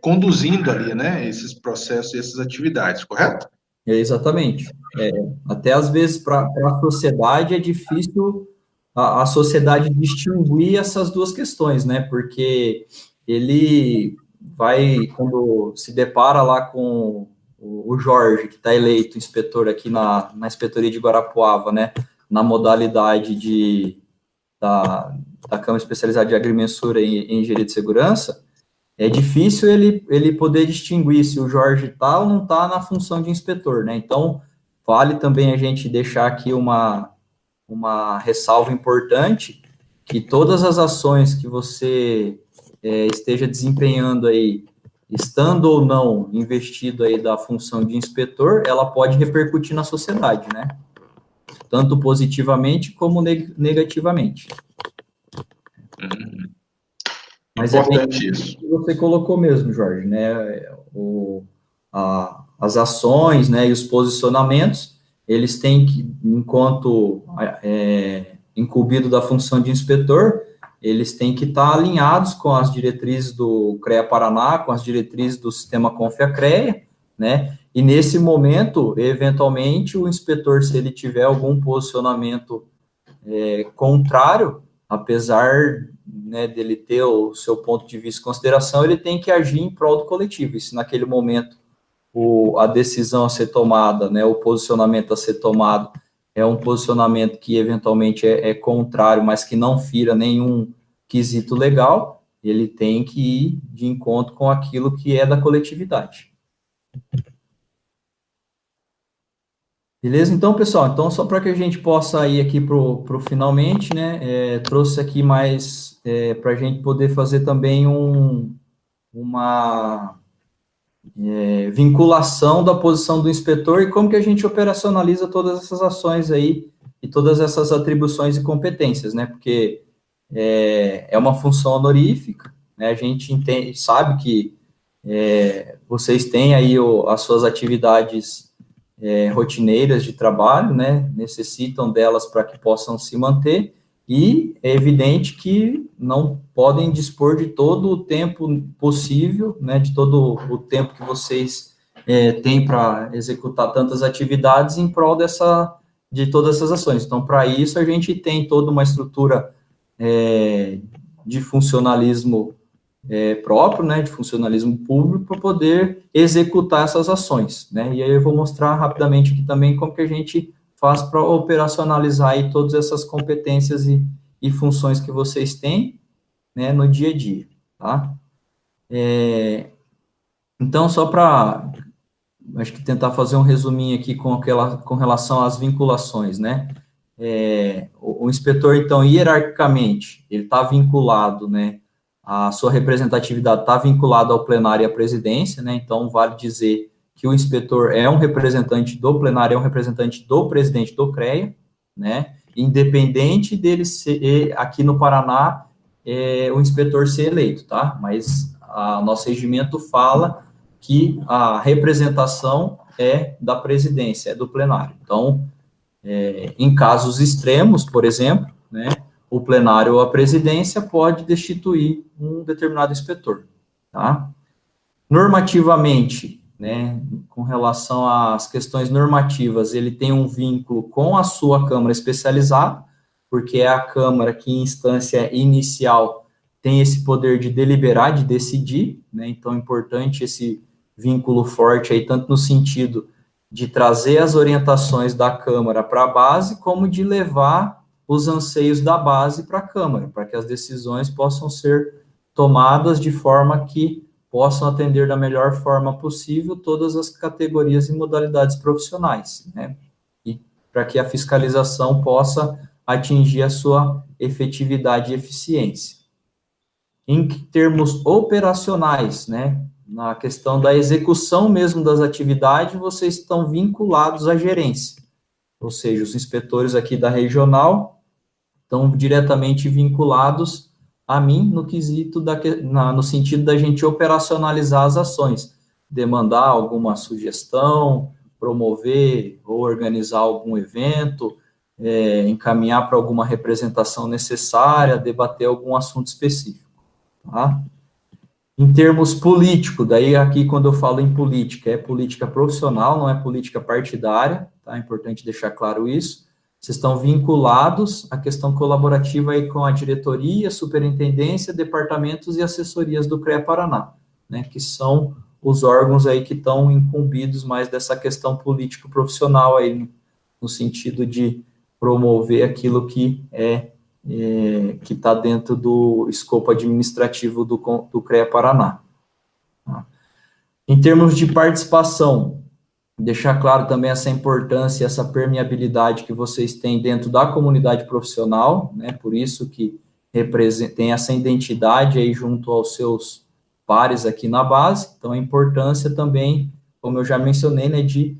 conduzindo ali, né, esses processos e essas atividades, correto? Exatamente. Até às vezes para a sociedade é difícil a sociedade distinguir essas duas questões, né? Porque ele vai, quando se depara lá com o Jorge, que está eleito inspetor aqui na inspetoria de Guarapuava, né? Na modalidade da Câmara Especializada de Agrimensura em Engenharia de Segurança, é difícil ele poder distinguir se o Jorge está ou não está na função de inspetor, né? Então, vale também a gente deixar aqui uma ressalva importante, que todas as ações que você esteja desempenhando aí, estando ou não investido aí da função de inspetor, ela pode repercutir na sociedade, né? Tanto positivamente como negativamente. Mas importante isso. Que você colocou mesmo, Jorge, né? As ações, né, e os posicionamentos, eles têm que, enquanto incumbido da função de inspetor, eles têm que estar alinhados com as diretrizes do CREA Paraná, com as diretrizes do sistema Confia-CREA, né? E nesse momento, eventualmente, o inspetor, se ele tiver algum posicionamento contrário, apesar, né, dele ter o seu ponto de vista em consideração, ele tem que agir em prol do coletivo. E se naquele momento a decisão a ser tomada, né, o posicionamento a ser tomado é um posicionamento que eventualmente é contrário, mas que não fira nenhum quesito legal, ele tem que ir de encontro com aquilo que é da coletividade. Beleza? Então, pessoal, só para que a gente possa ir aqui para o finalmente, né, trouxe aqui mais para a gente poder fazer também uma vinculação da posição do inspetor e como que a gente operacionaliza todas essas ações aí e todas essas atribuições e competências, né, porque é uma função honorífica, né, a gente sabe que vocês têm aí as suas atividades rotineiras de trabalho, né, necessitam delas para que possam se manter, e é evidente que não podem dispor de todo o tempo possível, né, de todo o tempo que vocês têm para executar tantas atividades em prol de todas essas ações. Então, para isso, a gente tem toda uma estrutura de funcionalismo próprio, né, de funcionalismo público, para poder executar essas ações, né, e aí eu vou mostrar rapidamente aqui também como que a gente faz para operacionalizar aí todas essas competências e funções que vocês têm, né, no dia a dia, tá? Então, só para, acho que tentar fazer um resuminho aqui com relação às vinculações, né, o inspetor, então, hierarquicamente, ele está vinculado, né, a sua representatividade está vinculada ao plenário e à presidência, né, então vale dizer que o inspetor é um representante do plenário, é um representante do presidente do CREA, né, independente dele ser, aqui no Paraná, o inspetor ser eleito, tá, mas o nosso regimento fala que a representação é da presidência, é do plenário. Então, em casos extremos, por exemplo, né, o plenário ou a presidência pode destituir um determinado inspetor, tá? Normativamente, né, com relação às questões normativas, ele tem um vínculo com a sua Câmara especializada, porque é a Câmara que, em instância inicial, tem esse poder de deliberar, de decidir, né, então é importante esse vínculo forte aí, tanto no sentido de trazer as orientações da Câmara para a base, como de levar os anseios da base para a Câmara, para que as decisões possam ser tomadas de forma que possam atender da melhor forma possível todas as categorias e modalidades profissionais, né? E para que a fiscalização possa atingir a sua efetividade e eficiência. Em termos operacionais, né, na questão da execução mesmo das atividades, vocês estão vinculados à gerência, ou seja, os inspetores aqui da regional estão diretamente vinculados a mim no quesito no sentido da gente operacionalizar as ações, demandar alguma sugestão, promover ou organizar algum evento, encaminhar para alguma representação necessária, debater algum assunto específico, tá? Em termos políticos, daí aqui quando eu falo em política, é política profissional, não é política partidária, tá? É importante deixar claro isso. Vocês estão vinculados à questão colaborativa aí com a diretoria, superintendência, departamentos e assessorias do CREA Paraná, né? Que são os órgãos aí que estão incumbidos mais dessa questão político-profissional aí, no sentido de promover aquilo que que está dentro do escopo administrativo do CREA Paraná. Tá? Em termos de participação, deixar claro também essa importância, essa permeabilidade que vocês têm dentro da comunidade profissional, né? Por isso que tem essa identidade aí junto aos seus pares aqui na base. Então, a importância também, como eu já mencionei, né, de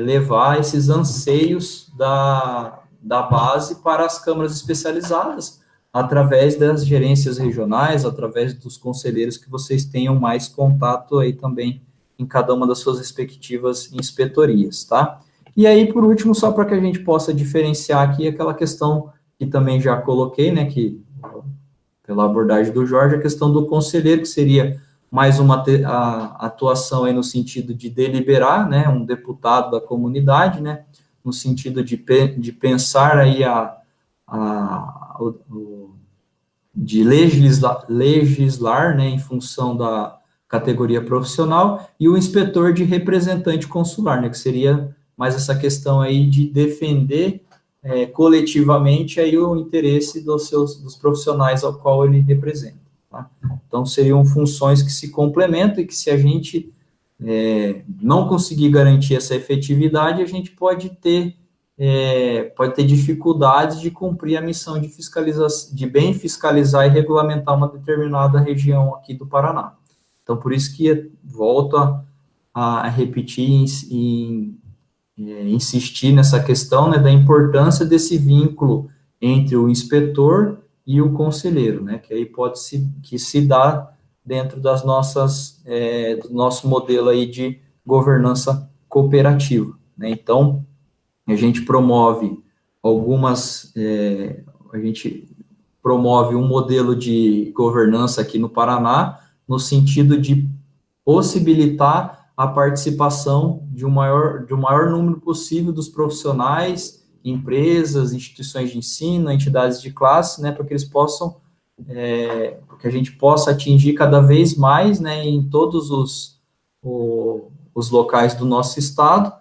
levar esses anseios da base para as câmaras especializadas, através das gerências regionais, através dos conselheiros que vocês tenham mais contato aí também em cada uma das suas respectivas inspetorias, tá? E aí, por último, só para que a gente possa diferenciar aqui aquela questão que também já coloquei, né, que pela abordagem do Jorge, a questão do conselheiro, que seria mais uma atuação aí no sentido de deliberar, né, um deputado da comunidade, né, no sentido de pensar aí de legislar, né, em função da categoria profissional, e o inspetor de representante consular, né, que seria mais essa questão aí de defender coletivamente aí o interesse dos profissionais ao qual ele representa, tá? Então, seriam funções que se complementam e que, se a gente não conseguir garantir essa efetividade, a gente pode ter dificuldades de cumprir a missão de fiscalização, de bem fiscalizar e regulamentar uma determinada região aqui do Paraná. Então, por isso que volto a repetir insistir nessa questão, né, da importância desse vínculo entre o inspetor e o conselheiro, né, que aí se dá dentro das nossas, do nosso modelo aí de governança cooperativa, né. Então, a gente promove um modelo de governança aqui no Paraná, no sentido de possibilitar a participação de um maior número possível dos profissionais, empresas, instituições de ensino, entidades de classe, né, para que eles possam, que a gente possa atingir cada vez mais, né, em todos os locais do nosso estado,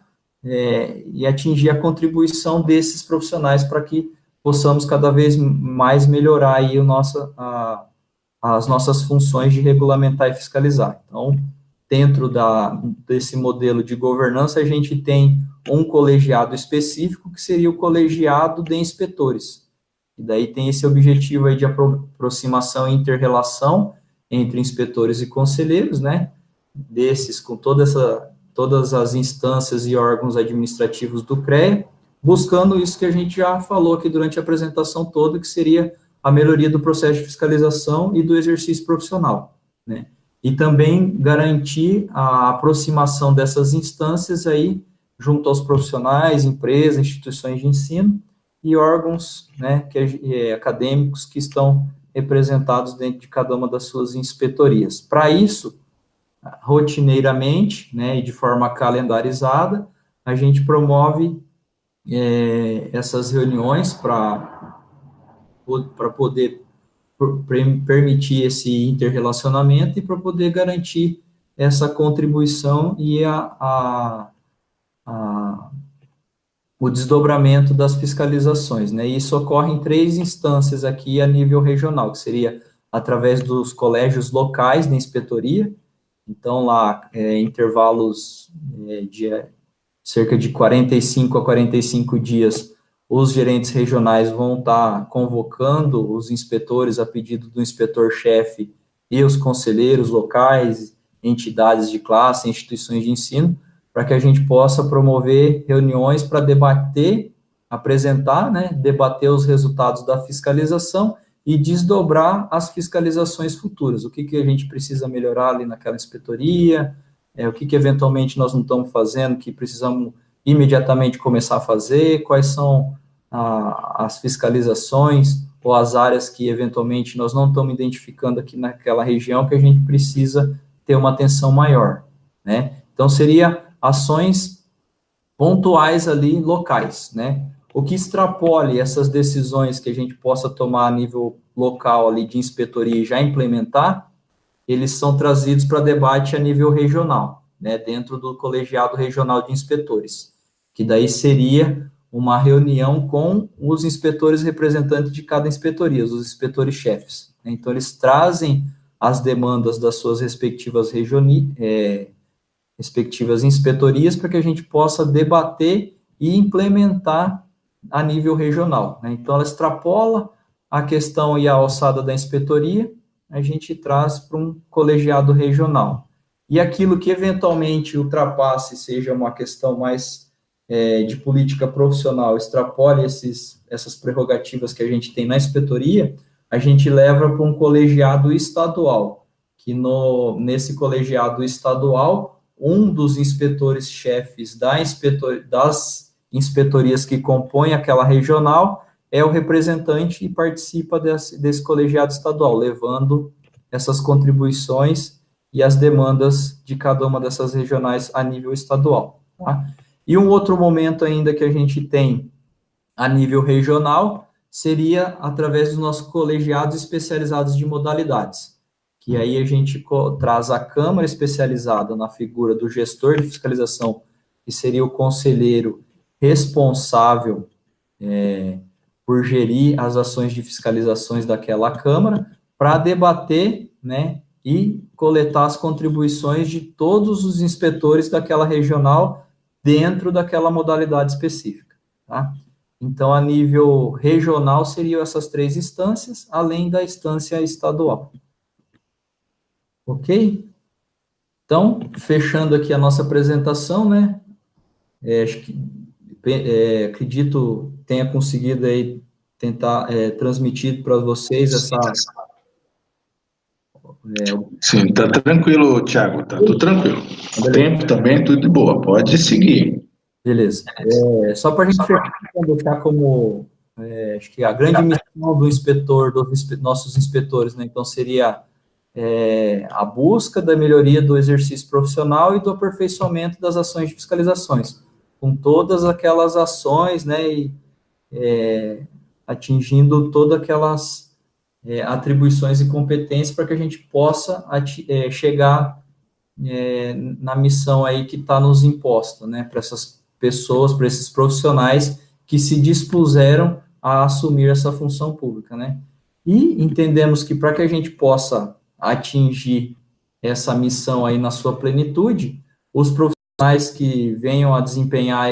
e atingir a contribuição desses profissionais para que possamos cada vez mais melhorar aí as nossas funções de regulamentar e fiscalizar. Então, dentro desse modelo de governança, a gente tem um colegiado específico, que seria o colegiado de inspetores. E daí tem esse objetivo aí de aproximação e inter-relação entre inspetores e conselheiros, né, desses, com todas as instâncias e órgãos administrativos do CREA, buscando isso que a gente já falou aqui durante a apresentação toda, que seria a melhoria do processo de fiscalização e do exercício profissional, né. E também garantir a aproximação dessas instâncias aí junto aos profissionais, empresas, instituições de ensino e órgãos, né, acadêmicos que estão representados dentro de cada uma das suas inspetorias. Para isso, rotineiramente, né, e de forma calendarizada, a gente promove essas reuniões para poder permitir esse interrelacionamento e para poder garantir essa contribuição e o desdobramento das fiscalizações, né? Isso ocorre em 3 instâncias aqui a nível regional, que seria através dos colégios locais da inspetoria. Então, lá, intervalos de cerca de 45 a 45 dias, os gerentes regionais vão estar convocando os inspetores a pedido do inspetor-chefe e os conselheiros locais, entidades de classe, instituições de ensino, para que a gente possa promover reuniões para debater, apresentar, né, debater os resultados da fiscalização e desdobrar as fiscalizações futuras. O que a gente precisa melhorar ali naquela inspetoria, o que eventualmente nós não estamos fazendo, que precisamos imediatamente começar a fazer, quais são as fiscalizações ou as áreas que, eventualmente, nós não estamos identificando aqui naquela região que a gente precisa ter uma atenção maior, né? Então, seria ações pontuais ali, locais, né? O que extrapole essas decisões que a gente possa tomar a nível local ali de inspetoria e já implementar, eles são trazidos para debate a nível regional, né? Dentro do colegiado regional de inspetores, que daí seria uma reunião com os inspetores representantes de cada inspetoria, os inspetores-chefes. Então, eles trazem as demandas das suas respectivas respectivas inspetorias para que a gente possa debater e implementar a nível regional, né? Então, ela extrapola a questão e a alçada da inspetoria, a gente traz para um colegiado regional. E aquilo que eventualmente ultrapasse, seja uma questão mais de política profissional, extrapole essas prerrogativas que a gente tem na inspetoria, a gente leva para um colegiado estadual, que nesse colegiado estadual, um dos inspetores-chefes das inspetorias que compõem aquela regional é o representante e participa desse colegiado estadual, levando essas contribuições e as demandas de cada uma dessas regionais a nível estadual, tá? E um outro momento ainda que a gente tem a nível regional seria através dos nossos colegiados especializados de modalidades, que aí a gente traz a Câmara especializada na figura do gestor de fiscalização, que seria o conselheiro responsável por gerir as ações de fiscalizações daquela Câmara, para debater, né, e coletar as contribuições de todos os inspetores daquela regional dentro daquela modalidade específica, tá? Então, a nível regional, seriam essas 3 instâncias, além da instância estadual. Ok? Então, fechando aqui a nossa apresentação, né? Acredito tenha conseguido aí tentar transmitir para vocês essa... Sim, tá tranquilo, Thiago, tá tudo tranquilo. O tempo também, tudo de boa, pode seguir. Beleza. Só para a gente deixar como, acho que a grande missão do inspetor, dos nossos inspetores, né? Então, seria a busca da melhoria do exercício profissional e do aperfeiçoamento das ações de fiscalizações, com todas aquelas ações, né? E atingindo todas aquelas atribuições e competências para que a gente possa chegar na missão aí que está nos imposta, né? Para essas pessoas, para esses profissionais que se dispuseram a assumir essa função pública, né? E entendemos que para que a gente possa atingir essa missão aí na sua plenitude, os profissionais que venham a desempenhar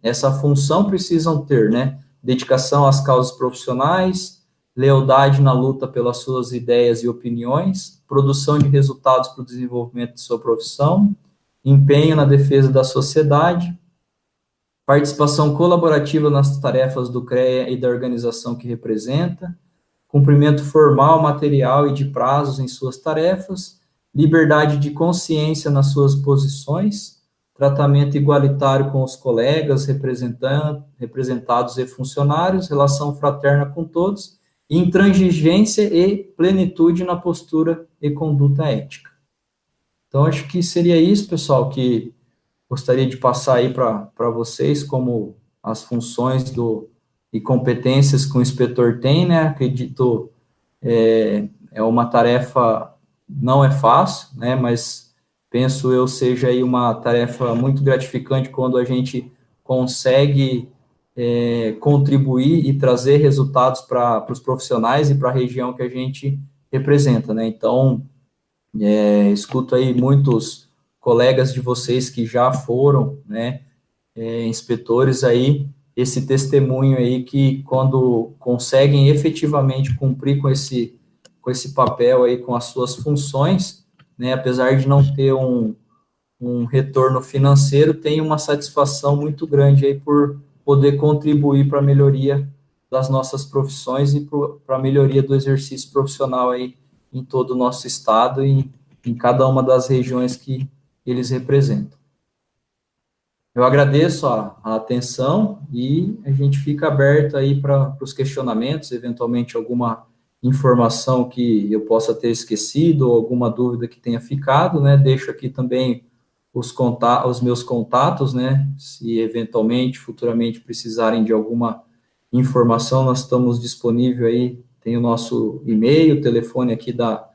essa função precisam ter, né, dedicação às causas profissionais, lealdade na luta pelas suas ideias e opiniões, produção de resultados para o desenvolvimento de sua profissão, empenho na defesa da sociedade, participação colaborativa nas tarefas do CREA e da organização que representa, cumprimento formal, material e de prazos em suas tarefas, liberdade de consciência nas suas posições, tratamento igualitário com os colegas, representados e funcionários, relação fraterna com todos, intransigência e plenitude na postura e conduta ética. Então, acho que seria isso, pessoal, que gostaria de passar aí para vocês, como as funções e competências que o inspetor tem, né? Acredito, é uma tarefa, não é fácil, né? Mas penso eu seja aí uma tarefa muito gratificante quando a gente consegue contribuir e trazer resultados para os profissionais e para a região que a gente representa, né? Então, escuto aí muitos colegas de vocês que já foram, né, inspetores aí, esse testemunho aí que quando conseguem efetivamente cumprir com esse papel aí, com as suas funções, né, apesar de não ter um retorno financeiro, tem uma satisfação muito grande aí por poder contribuir para a melhoria das nossas profissões e para a melhoria do exercício profissional aí em todo o nosso estado e em cada uma das regiões que eles representam. eu agradeço a atenção e a gente fica aberto aí para os questionamentos, eventualmente alguma informação que eu possa ter esquecido ou alguma dúvida que tenha ficado, né? Deixo aqui também os meus contatos, né? Se eventualmente, futuramente precisarem de alguma informação, nós estamos disponíveis aí, tem o nosso e-mail, o telefone aqui da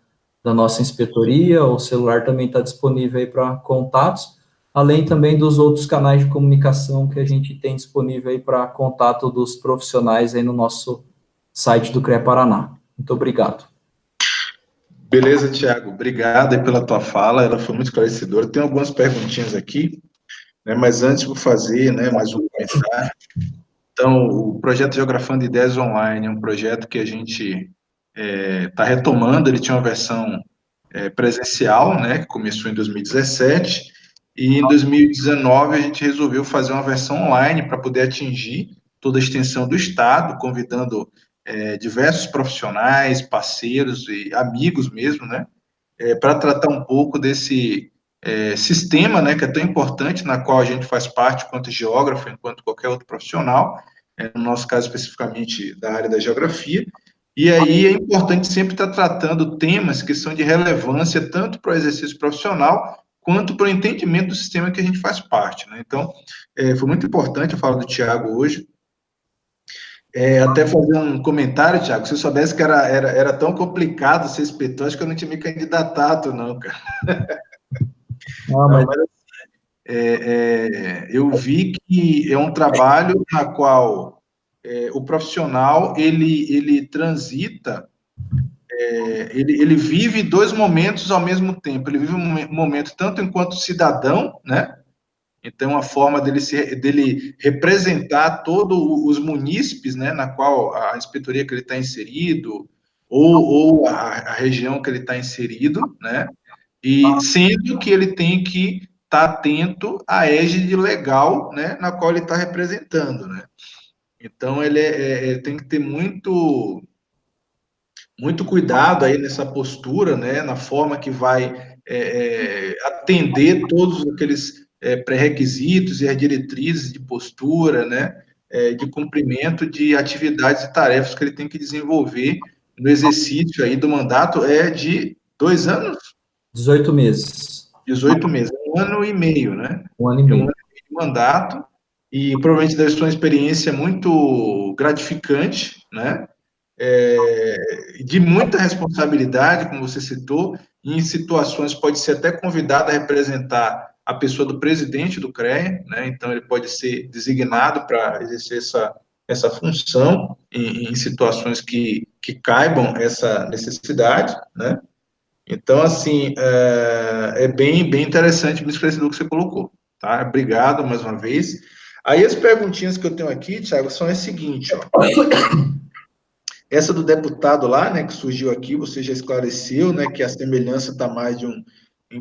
nossa inspetoria, o celular também está disponível aí para contatos, além também dos outros canais de comunicação que a gente tem disponível aí para contato dos profissionais aí no nosso site do CREA Paraná. Muito obrigado. Beleza, Tiago. Obrigado aí pela tua fala, ela foi muito esclarecedora. Tem algumas perguntinhas aqui, né, mas antes vou fazer, né, mais um comentário. Então, o projeto Geografando Ideias Online é um projeto que a gente está retomando. Ele tinha uma versão presencial, né, que começou em 2017, e em 2019 a gente resolveu fazer uma versão online para poder atingir toda a extensão do estado, convidando diversos profissionais, parceiros e amigos mesmo, né, para tratar um pouco desse sistema, né, que é tão importante, na qual a gente faz parte enquanto geógrafo, enquanto qualquer outro profissional, no nosso caso especificamente da área da geografia. E aí é importante sempre estar tratando temas que são de relevância tanto para o exercício profissional quanto para o entendimento do sistema que a gente faz parte, né? Então, foi muito importante a fala do Tiago hoje. Até fazer um comentário, Tiago, se eu soubesse que era tão complicado ser inspetor, acho que eu não tinha me candidatado, não, cara. Mas eu vi que é um trabalho na qual o profissional, ele transita, ele vive dois momentos ao mesmo tempo. Ele vive um momento tanto enquanto cidadão, né? Então, a forma dele representar todos os munícipes, né, na qual a inspetoria que ele está inserido, ou a região que ele está inserido, né? E sendo que ele tem que estar atento à égide legal, né, na qual ele está representando, né? Então, ele tem que ter muito cuidado aí nessa postura, né, na forma que vai atender todos aqueles pré-requisitos e as diretrizes de postura, né, de cumprimento de atividades e tarefas que ele tem que desenvolver no exercício aí do mandato de 2 anos? 18 meses. 18 meses, 1 ano e meio, né? 1 ano e meio. 1 ano e meio de mandato, e provavelmente deve ser uma experiência muito gratificante, né? De muita responsabilidade, como você citou, e em situações pode ser até convidado a representar a pessoa do presidente do CREA, né? Então ele pode ser designado para exercer essa função em situações que caibam essa necessidade, né? Então, assim, bem interessante o esclarecedor que você colocou, tá? Obrigado mais uma vez. Aí as perguntinhas que eu tenho aqui, Thiago, são as seguintes, ó. Essa do deputado lá, né, que surgiu aqui, você já esclareceu, né, que a semelhança está mais de um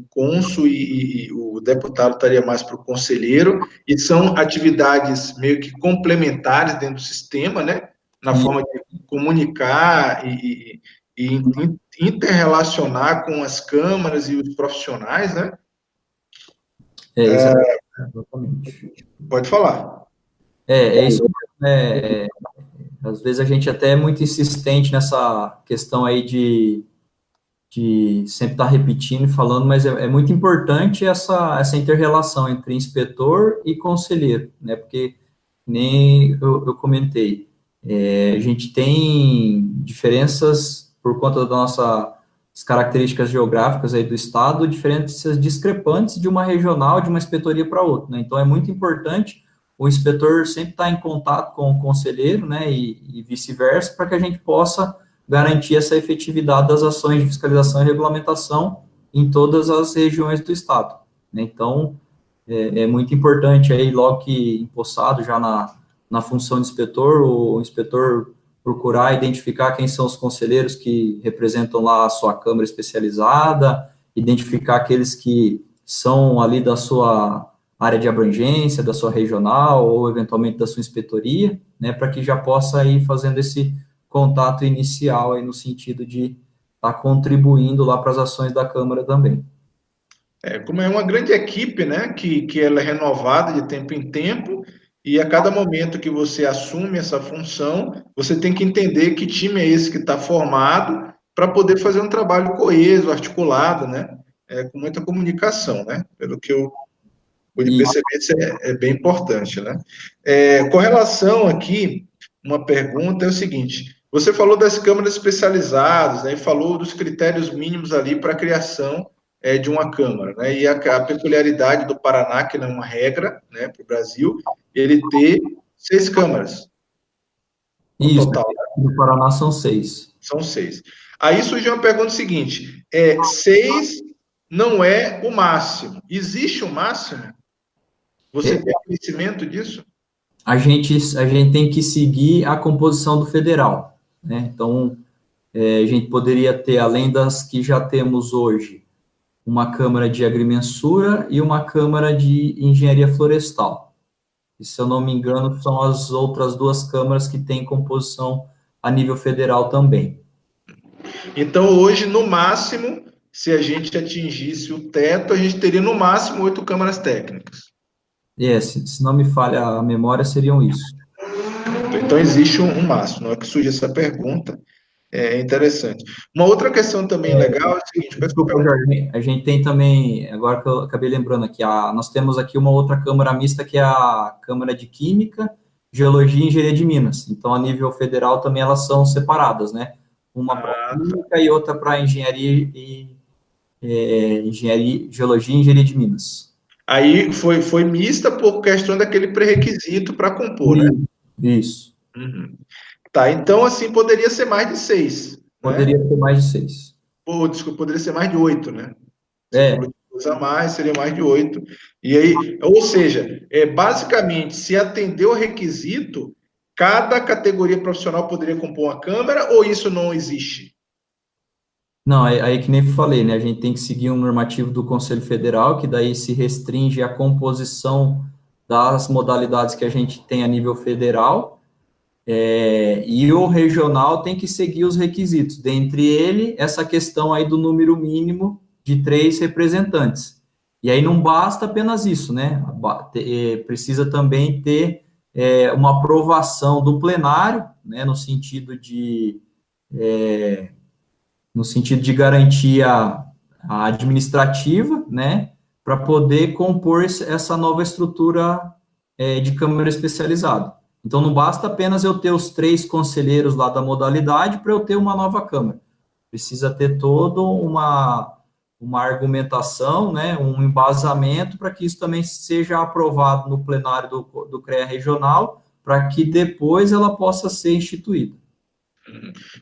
cônsul e o deputado estaria mais para o conselheiro, e são atividades meio que complementares dentro do sistema, né, na forma de comunicar e interrelacionar com as câmaras e os profissionais, né? Exatamente. Pode falar. É isso mesmo, né? Às vezes a gente até é muito insistente nessa questão aí de sempre estar repetindo e falando, mas é muito importante essa inter-relação entre inspetor e conselheiro, né? Porque, nem eu comentei, a gente tem diferenças por conta das nossas características geográficas aí do estado, diferenças discrepantes de uma regional, de uma inspetoria para outra, né? Então, é muito importante o inspetor sempre estar em contato com o conselheiro, né, e vice-versa, para que a gente possa garantir essa efetividade das ações de fiscalização e regulamentação em todas as regiões do estado, né? Então, é muito importante aí, logo que empossado já na função de inspetor, o inspetor procurar identificar quem são os conselheiros que representam lá a sua câmara especializada, identificar aqueles que são ali da sua área de abrangência, da sua regional, ou eventualmente da sua inspetoria, né, para que já possa ir fazendo esse contato inicial aí no sentido de estar contribuindo lá para as ações da Câmara também. Como é uma grande equipe, né, que ela é renovada de tempo em tempo, e a cada momento que você assume essa função, você tem que entender que time é esse que está formado para poder fazer um trabalho coeso, articulado, né, com muita comunicação, né, pelo que eu pude E perceber, isso é bem importante, né. Com relação aqui, uma pergunta é o seguinte, você falou das câmaras especializadas, né, e falou dos critérios mínimos ali para a criação de uma câmara, né, e a peculiaridade do Paraná, que não é uma regra, né, para o Brasil, ele ter 6 câmaras no isso, total, no Paraná são 6. são 6. Aí surgiu uma pergunta seguinte, 6 não é o máximo, existe o máximo? Você tem conhecimento disso? A gente tem que seguir a composição do federal, né? Então, a gente poderia ter, além das que já temos hoje, uma Câmara de Agrimensura e uma Câmara de Engenharia Florestal. E, se eu não me engano, são as outras 2 câmaras que têm composição a nível federal também. Então, hoje, no máximo, se a gente atingisse o teto, a gente teria no máximo 8 câmaras técnicas. Se não me falha a memória, seriam isso. Então, existe um máximo. Na hora que surge essa pergunta, é interessante. Uma outra questão também legal é o seguinte... Desculpa, Jorge, a gente tem também, agora que eu acabei lembrando aqui, nós temos aqui uma outra Câmara mista, que é a Câmara de Química, Geologia e Engenharia de Minas. Então, a nível federal, também elas são separadas, né? Uma para Química e outra para Engenharia, Geologia e Engenharia de Minas. Aí foi mista por questão daquele pré-requisito para compor, né? Isso. Uhum. Tá, então assim poderia ser mais de 6. Poderia ser mais de 6. Desculpa, poderia ser mais de 8, né? Você falou de 2 a mais, seria mais de 8. E aí, ou seja, basicamente, se atender o requisito, cada categoria profissional poderia compor uma câmara ou isso não existe? Não, aí que nem falei, né? A gente tem que seguir um normativo do Conselho Federal, que daí se restringe à composição das modalidades que a gente tem a nível federal, e o regional tem que seguir os requisitos. Dentre ele, essa questão aí do número mínimo de 3 representantes. E aí não basta apenas isso, né? Precisa também ter uma aprovação do plenário, né? No sentido de garantia administrativa, né, para poder compor essa nova estrutura de Câmara especializada. Então, não basta apenas eu ter os 3 conselheiros lá da modalidade para eu ter uma nova Câmara. Precisa ter toda uma argumentação, né, um embasamento para que isso também seja aprovado no plenário do CREA regional, para que depois ela possa ser instituída.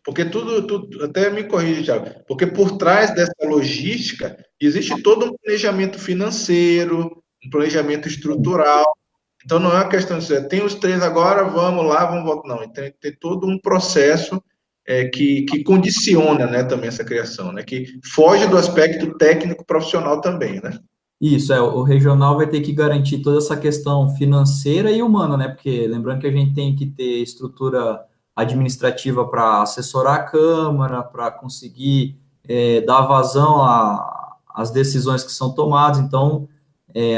Porque tudo, até me corrija, Thiago, porque por trás dessa logística existe todo um planejamento financeiro, um planejamento estrutural. Então não é uma questão de dizer, tem os 3 agora, vamos lá, vamos voltar. Não, tem todo um processo que condiciona, né, também essa criação, né, que foge do aspecto técnico profissional também, né? Isso, o regional vai ter que garantir toda essa questão financeira e humana, né? Porque lembrando que a gente tem que ter estrutura administrativa para assessorar a Câmara, para conseguir dar vazão às decisões que são tomadas. Então,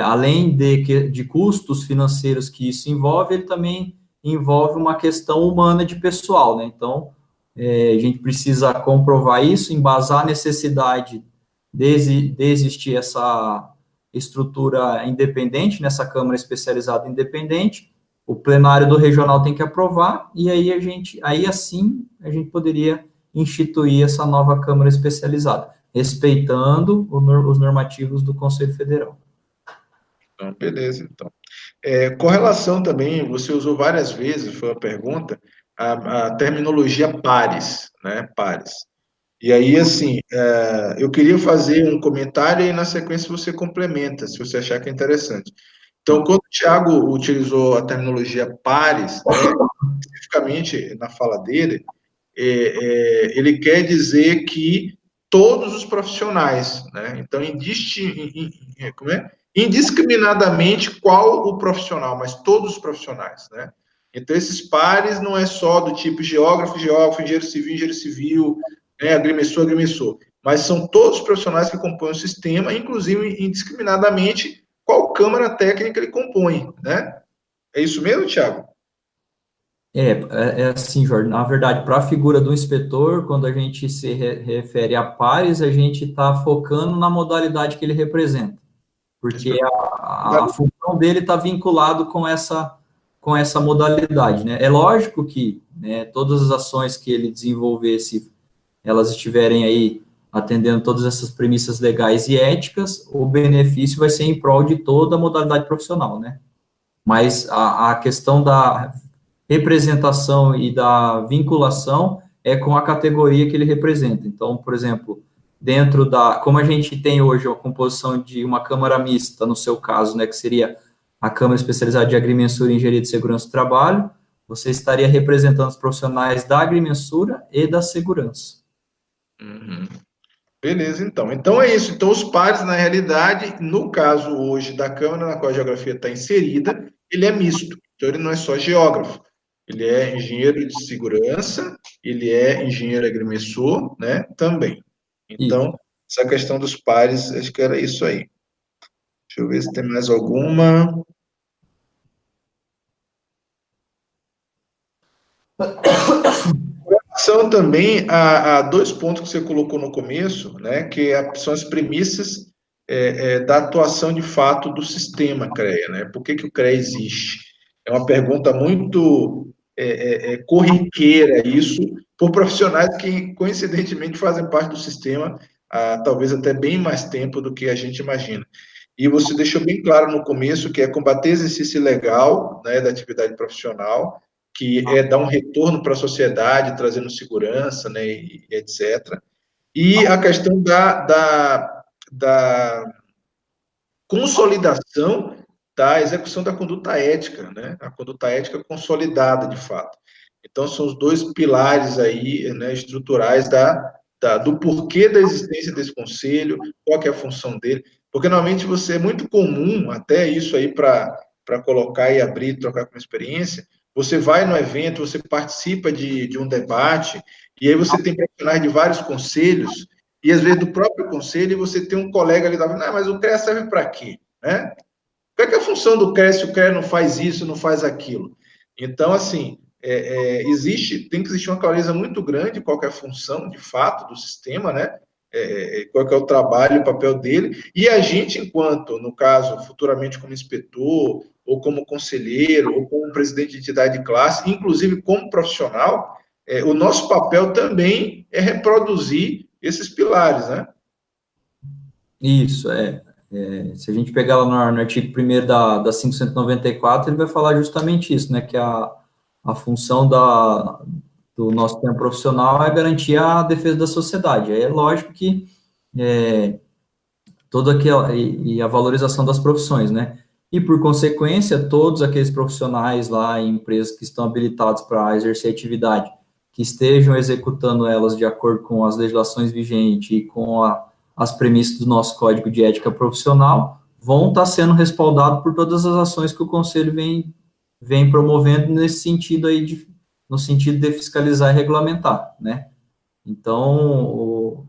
além de custos financeiros que isso envolve, ele também envolve uma questão humana de pessoal, né? Então, a gente precisa comprovar isso, embasar a necessidade de existir essa estrutura independente, nessa Câmara especializada independente. O plenário do regional tem que aprovar, e aí assim a gente poderia instituir essa nova Câmara especializada, respeitando os normativos do Conselho Federal. Então, beleza, então. Com relação também, você usou várias vezes, foi uma pergunta, a terminologia pares, né, pares. E aí, assim, eu queria fazer um comentário e na sequência você complementa, se você achar que é interessante. Então, quando o Thiago utilizou a terminologia pares, né, especificamente na fala dele, ele quer dizer que todos os profissionais, né? Então, indiscriminadamente qual o profissional, mas todos os profissionais, né? Então, esses pares não é só do tipo geógrafo, engenheiro civil, né? Agrimensor. mas são todos os profissionais que compõem o sistema, inclusive indiscriminadamente qual câmara técnica ele compõe, né? É isso mesmo, Thiago? É assim, Jorge, na verdade, para a figura do inspetor, quando a gente se refere a pares, a gente está focando na modalidade que ele representa, porque a função dele está vinculado com essa modalidade, né? É lógico que, né, todas as ações que ele desenvolver, se elas estiverem aí atendendo todas essas premissas legais e éticas, o benefício vai ser em prol de toda a modalidade profissional, né? Mas a questão da representação e da vinculação é com a categoria que ele representa. Então, por exemplo, dentro como a gente tem hoje a composição de uma câmara mista, no seu caso, né, que seria a Câmara Especializada de Agrimensura e Engenharia de Segurança do Trabalho, você estaria representando os profissionais da agrimensura e da segurança. Uhum. Beleza, então. Então é isso. Então, os pares, na realidade, no caso hoje da Câmara na qual a geografia está inserida, ele é misto. Então, ele não é só geógrafo. Ele é engenheiro de segurança, ele é engenheiro agrimensor, né? Também. Então, essa questão dos pares, acho que era isso aí. Deixa eu ver se tem mais alguma. São também a dois pontos que você colocou no começo, né, que são as premissas da atuação de fato do sistema CREA, né? Por que o CREA existe? É uma pergunta muito corriqueira isso, por profissionais que, coincidentemente, fazem parte do sistema há talvez até bem mais tempo do que a gente imagina. E você deixou bem claro no começo que é combater exercício ilegal, né, da atividade profissional, que é dar um retorno para a sociedade, trazendo segurança, né, e etc. E a questão da consolidação da execução da conduta ética, né, a conduta ética consolidada, de fato. Então, são os dois pilares aí, né, estruturais do porquê da existência desse conselho, qual que é a função dele, porque normalmente é muito comum, até isso aí para colocar e abrir, trocar com experiência, você vai no evento, você participa de um debate, e aí você tem profissionais de vários conselhos, e às vezes do próprio conselho, você tem um colega ali, mas o CREA serve para quê? Né? Qual é a função do CREA se o CREA não faz isso, não faz aquilo? Então, assim, tem que existir uma clareza muito grande qual é a função, de fato, do sistema, né? Qual é o trabalho, o papel dele, e a gente, enquanto, no caso, futuramente como inspetor, ou como conselheiro, ou como presidente de entidade de classe, inclusive como profissional, o nosso papel também é reproduzir esses pilares, né? Isso, se a gente pegar lá no artigo 1º da 594, ele vai falar justamente isso, né, que a função do nosso sistema profissional é garantir a defesa da sociedade. Aí é lógico que toda aquela, e a valorização das profissões, né, e por consequência, todos aqueles profissionais lá em empresas que estão habilitados para exercer atividade, que estejam executando elas de acordo com as legislações vigentes e com as premissas do nosso Código de Ética Profissional, vão estar sendo respaldados por todas as ações que o Conselho vem promovendo nesse sentido aí, no sentido de fiscalizar e regulamentar, né? Então,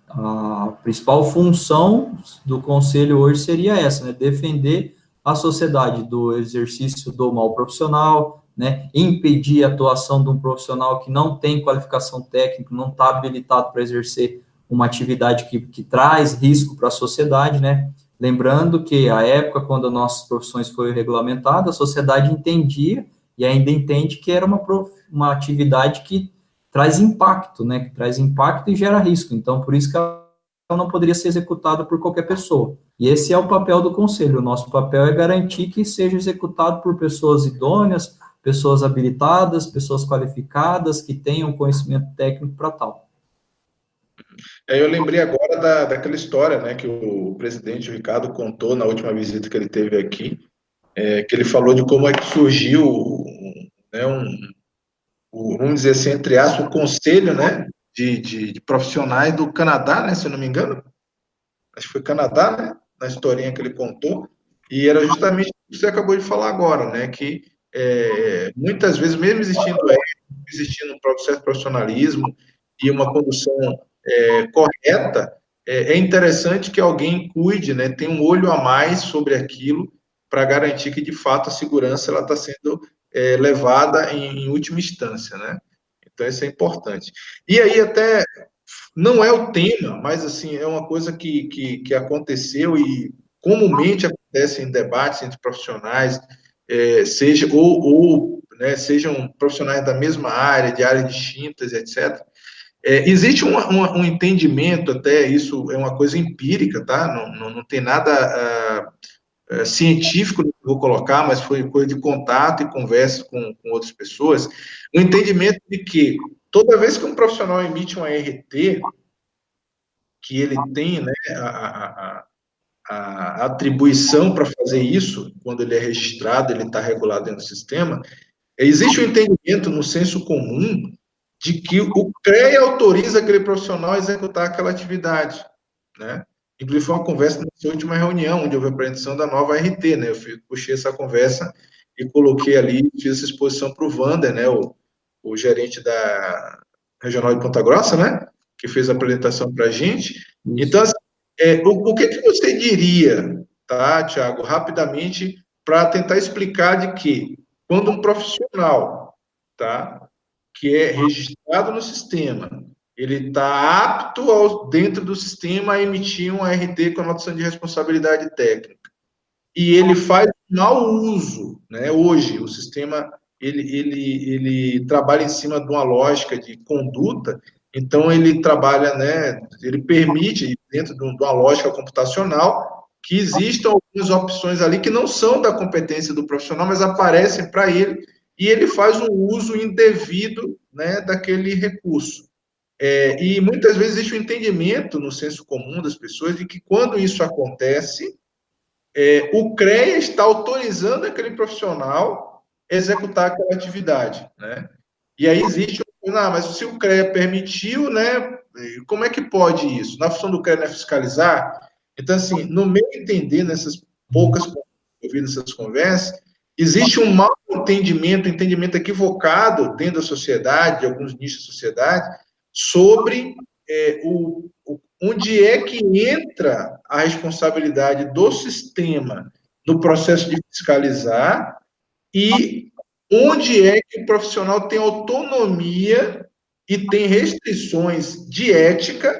a principal função do Conselho hoje seria essa, né? Defender a sociedade do exercício do mal profissional, né? Impedir a atuação de um profissional que não tem qualificação técnica, não está habilitado para exercer uma atividade que traz risco para a sociedade, né? Lembrando que a época, quando as nossas profissões foram regulamentadas, a sociedade entendia e ainda entende que era uma atividade que traz impacto, né? Que traz impacto e gera risco. Então, por isso que ela não poderia ser executada por qualquer pessoa. E esse é o papel do Conselho. O nosso papel é garantir que seja executado por pessoas idôneas, pessoas habilitadas, pessoas qualificadas, que tenham conhecimento técnico para tal. Eu lembrei agora daquela história, né, que o presidente Ricardo contou na última visita que ele teve aqui, que ele falou de como é que surgiu, né, vamos dizer assim, entre aspas, o conselho, né, de profissionais do Canadá, né, se eu não me engano, acho que foi Canadá, né, na historinha que ele contou, e era justamente o que você acabou de falar agora, né, que muitas vezes, mesmo existindo um certo profissionalismo e uma condução correta, é interessante que alguém cuide, né, tenha um olho a mais sobre aquilo para garantir que, de fato, a segurança ela está sendo levada em última instância, né? Então, isso é importante. E aí, até, não é o tema, mas, assim, é uma coisa que aconteceu e comumente acontece em debates entre profissionais, né, sejam profissionais da mesma área, de áreas distintas, etc. Existe um entendimento, até isso é uma coisa empírica, tá? Não tem nada científico que eu vou colocar, mas foi coisa de contato e conversa com outras pessoas, o entendimento de que toda vez que um profissional emite um ART, que ele tem, né, a atribuição para fazer isso, quando ele é registrado, ele está regulado dentro do sistema, existe um entendimento no senso comum de que o CREA autoriza aquele profissional a executar aquela atividade, né? Inclusive, foi uma conversa nessa última reunião, onde houve a apresentação da nova RT, né? Eu puxei essa conversa e coloquei ali, fiz essa exposição para o Wander, né? O gerente da Regional de Ponta Grossa, né? Que fez a apresentação para a gente. Então, assim, o que você diria, tá, Tiago, rapidamente, para tentar explicar de que, quando um profissional, tá, que é registrado no sistema, ele está apto, dentro do sistema, a emitir um ART com anotação de responsabilidade técnica. E ele faz mau uso, né? Hoje, o sistema, ele trabalha em cima de uma lógica de conduta, então ele trabalha, né? Ele permite, dentro de uma lógica computacional, que existam algumas opções ali que não são da competência do profissional, mas aparecem para ele, e ele faz um uso indevido, né, daquele recurso. E muitas vezes existe um entendimento no senso comum das pessoas de que, quando isso acontece, o CREA está autorizando aquele profissional a executar aquela atividade, né? E aí existe mas se o CREA permitiu, né, como é que pode isso? Na função do CREA não é fiscalizar? Então, assim, no meu entender, nessas poucas que eu vi nessas conversas, existe um mau entendimento equivocado dentro da sociedade, de alguns nichos da sociedade, sobre onde é que entra a responsabilidade do sistema no processo de fiscalizar e onde é que o profissional tem autonomia e tem restrições de ética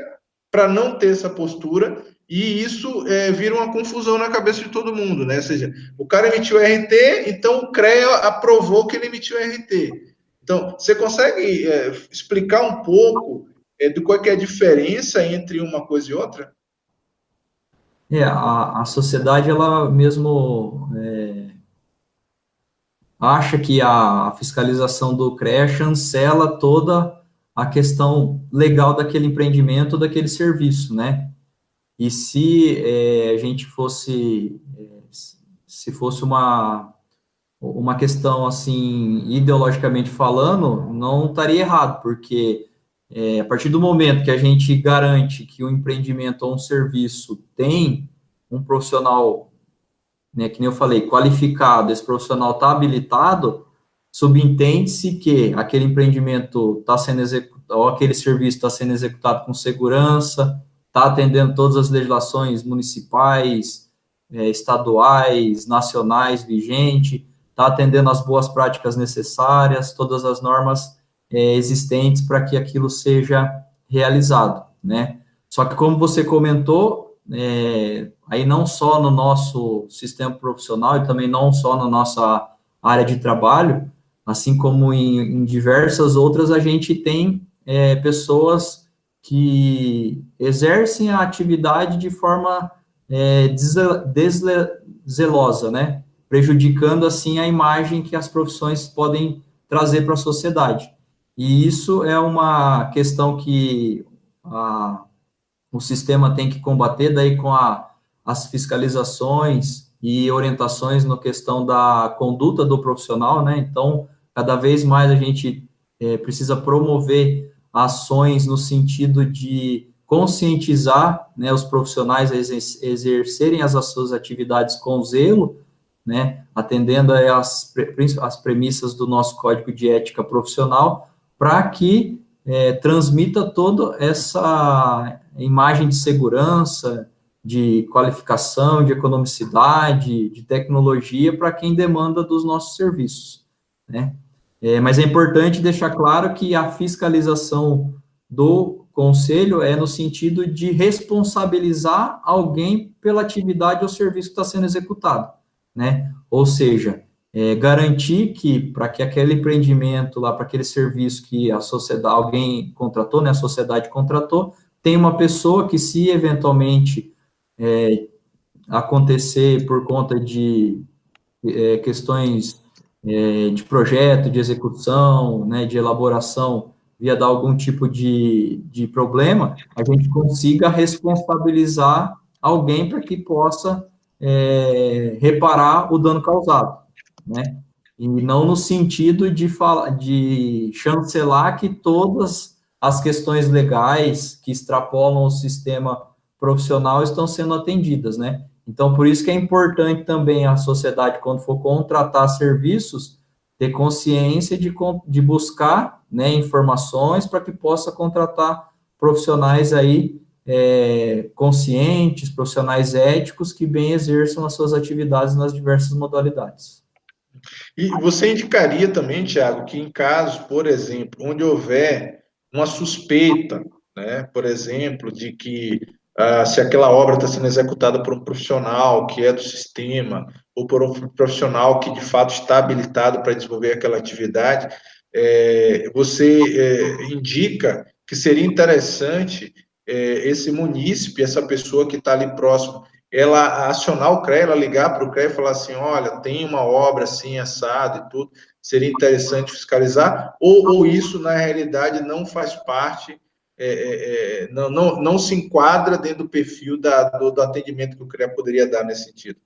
para não ter essa postura, e isso vira uma confusão na cabeça de todo mundo, né? Ou seja, o cara emitiu RT, então o CREA aprovou que ele emitiu RT. Então, você consegue explicar um pouco de qual é a diferença entre uma coisa e outra? A sociedade, ela mesmo acha que a fiscalização do CREA chancela toda a questão legal daquele empreendimento, daquele serviço, né? E se a gente fosse, se fosse uma questão, assim, ideologicamente falando, não estaria errado, porque a partir do momento que a gente garante que o empreendimento ou um serviço tem um profissional, né, que nem eu falei, qualificado, esse profissional está habilitado, subentende-se que aquele empreendimento está sendo executado, ou aquele serviço está sendo executado com segurança, está atendendo todas as legislações municipais, estaduais, nacionais vigentes, está atendendo as boas práticas necessárias, todas as normas existentes para que aquilo seja realizado, né? Só que, como você comentou, aí não só no nosso sistema profissional e também não só na nossa área de trabalho, assim como em diversas outras, a gente tem pessoas que exercem a atividade de forma deszelosa, né? Prejudicando, assim, a imagem que as profissões podem trazer para a sociedade. E isso é uma questão que o sistema tem que combater, daí com as fiscalizações e orientações na questão da conduta do profissional, né? Então, cada vez mais a gente precisa promover ações no sentido de conscientizar, né, os profissionais a exercerem as suas atividades com zelo, né, atendendo às premissas do nosso Código de Ética Profissional, para que transmita toda essa imagem de segurança, de qualificação, de economicidade, de tecnologia para quem demanda dos nossos serviços, né? Mas é importante deixar claro que a fiscalização do conselho é no sentido de responsabilizar alguém pela atividade ou serviço que está sendo executado, né? Ou seja, garantir que, para que aquele empreendimento lá, para aquele serviço que a sociedade, alguém contratou, né, a sociedade contratou, tem uma pessoa que, se eventualmente acontecer por conta de questões de projeto, de execução, né, de elaboração, via dar algum tipo de problema, a gente consiga responsabilizar alguém para que possa reparar o dano causado, né? E não no sentido de chancelar que todas as questões legais que extrapolam o sistema profissional estão sendo atendidas, né? Então, por isso que é importante também a sociedade, quando for contratar serviços, ter consciência de buscar, né, informações para que possa contratar profissionais aí conscientes, profissionais éticos que bem exerçam as suas atividades nas diversas modalidades. E você indicaria também, Tiago, que em casos, por exemplo, onde houver uma suspeita, né, por exemplo, de que se aquela obra está sendo executada por um profissional que é do sistema, ou por um profissional que de fato está habilitado para desenvolver aquela atividade, você indica que seria interessante esse munícipe, essa pessoa que está ali próximo, ela acionar o CREA, ela ligar para o CREA e falar assim, olha, tem uma obra assim, assado e tudo, seria interessante fiscalizar, ou isso, na realidade, não faz parte, não se enquadra dentro do perfil do atendimento que o CREA poderia dar nesse sentido?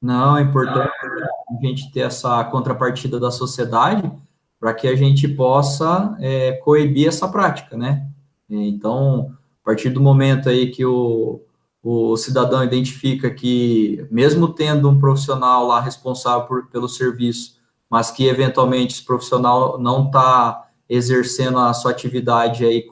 Não, é importante a gente ter essa contrapartida da sociedade para que a gente possa coibir essa prática, né? Então, a partir do momento aí que o cidadão identifica que, mesmo tendo um profissional lá responsável pelo serviço, mas que eventualmente esse profissional não está exercendo a sua atividade aí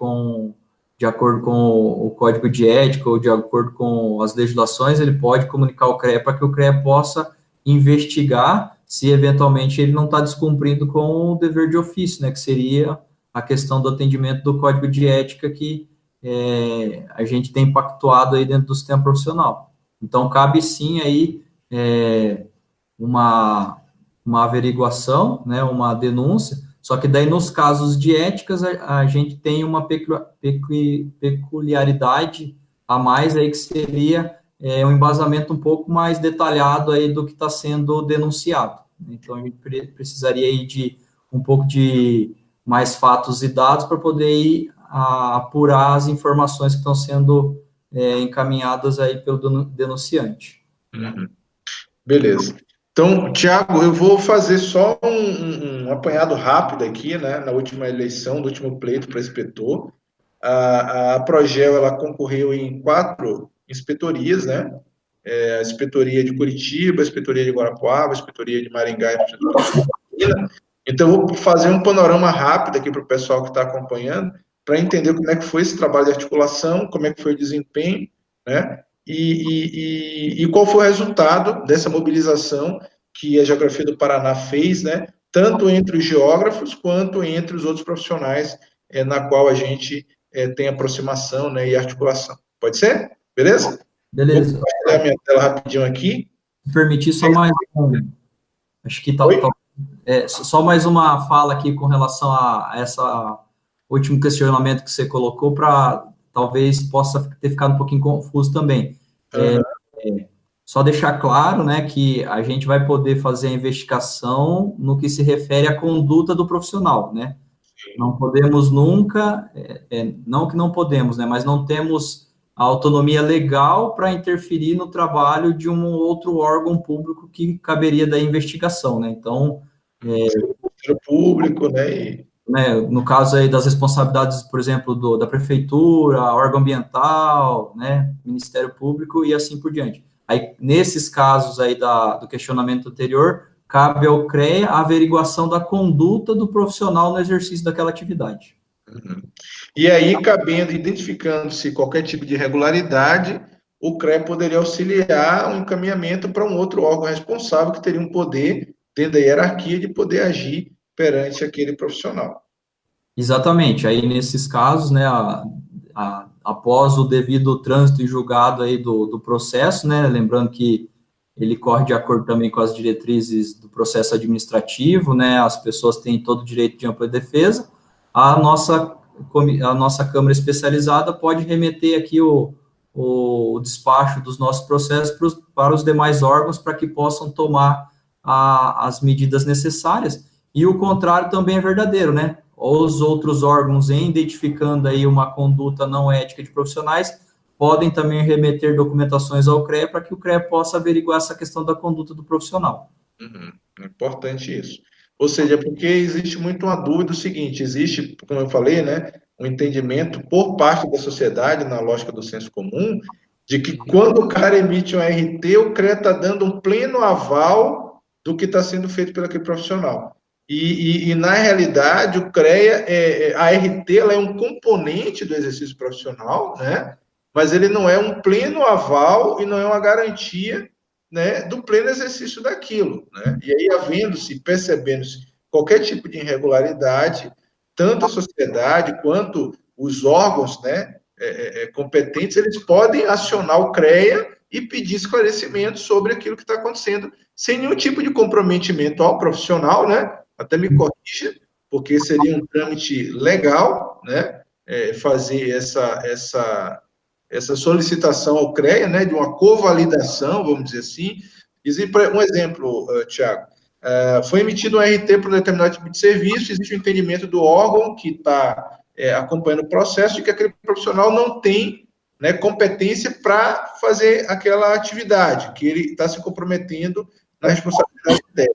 de acordo com o código de ética ou de acordo com as legislações, ele pode comunicar ao CREA para que o CREA possa investigar se eventualmente ele não está descumprindo com o dever de ofício, né, que seria a questão do atendimento do código de ética que a gente tem pactuado aí dentro do sistema profissional. Então, cabe sim aí uma averiguação, né, uma denúncia, só que daí nos casos de éticas a gente tem uma peculiaridade a mais aí que seria um embasamento um pouco mais detalhado aí do que está sendo denunciado. Então, a gente precisaria aí de um pouco de mais fatos e dados para poder ir apurar as informações que estão sendo encaminhadas aí pelo denunciante. Uhum. Beleza. Então, Tiago, eu vou fazer só um apanhado rápido aqui, né? Na última eleição, do último pleito para inspetor, a Progel, ela concorreu em 4 inspetorias, né? A inspetoria de Curitiba, a inspetoria de Guarapuava, a inspetoria de Maringá e a inspetoria de Campinas. Então, eu vou fazer um panorama rápido aqui para o pessoal que está acompanhando, para entender como é que foi esse trabalho de articulação, como é que foi o desempenho, né? E qual foi o resultado dessa mobilização que a Geografia do Paraná fez, né? Tanto entre os geógrafos quanto entre os outros profissionais, na qual a gente tem aproximação, né, e articulação. Pode ser? Beleza? Beleza. Vou compartilhar minha tela rapidinho aqui. Se permitir, só mais acho que só mais uma fala aqui com relação a essa último questionamento que você colocou, para talvez possa ter ficado um pouquinho confuso também. Só deixar claro, né, que a gente vai poder fazer a investigação no que se refere à conduta do profissional, né? Não podemos nunca, não que não podemos, né, mas não temos a autonomia legal para interferir no trabalho de um outro órgão público que caberia da investigação, né? Então, público, né? No caso aí das responsabilidades, por exemplo, da prefeitura, órgão ambiental, né, Ministério Público e assim por diante. Aí, nesses casos aí do questionamento anterior, cabe ao CREA a averiguação da conduta do profissional no exercício daquela atividade. Uhum. E aí, cabendo, identificando-se qualquer tipo de irregularidade, o CREA poderia auxiliar o encaminhamento para um outro órgão responsável que teria um poder, dentro da hierarquia, de poder agir perante aquele profissional. Exatamente. Aí, nesses casos, né, após o devido trânsito e julgado aí do processo, né, lembrando que ele corre de acordo também com as diretrizes do processo administrativo, né, as pessoas têm todo o direito de ampla defesa, a nossa Câmara especializada pode remeter aqui o despacho dos nossos processos para os demais órgãos para que possam tomar as medidas necessárias, e o contrário também é verdadeiro, né? Os outros órgãos, em identificando aí uma conduta não ética de profissionais, podem também remeter documentações ao CREA para que o CREA possa averiguar essa questão da conduta do profissional. Uhum. É importante isso. Ou seja, porque existe muito uma dúvida, o seguinte, existe, como eu falei, né, um entendimento por parte da sociedade, na lógica do senso comum, de que quando o cara emite um RT, o CREA está dando um pleno aval do que está sendo feito pelo aquele profissional. E na realidade, o CREA, a RT, ela é um componente do exercício profissional, né, mas ele não é um pleno aval e não é uma garantia, né, do pleno exercício daquilo, né? E aí, havendo-se, percebendo-se qualquer tipo de irregularidade, tanto a sociedade quanto os órgãos, né, competentes, eles podem acionar o CREA e pedir esclarecimento sobre aquilo que está acontecendo, sem nenhum tipo de comprometimento ao profissional, né? Até me corrija, porque seria um trâmite legal, né? Fazer essa solicitação ao CREA, né, de uma covalidação, vamos dizer assim. Um exemplo, Tiago, foi emitido um RT para um determinado tipo de serviço, existe um entendimento do órgão que está acompanhando o processo de que aquele profissional não tem, né, competência para fazer aquela atividade, que ele está se comprometendo na responsabilidade técnica.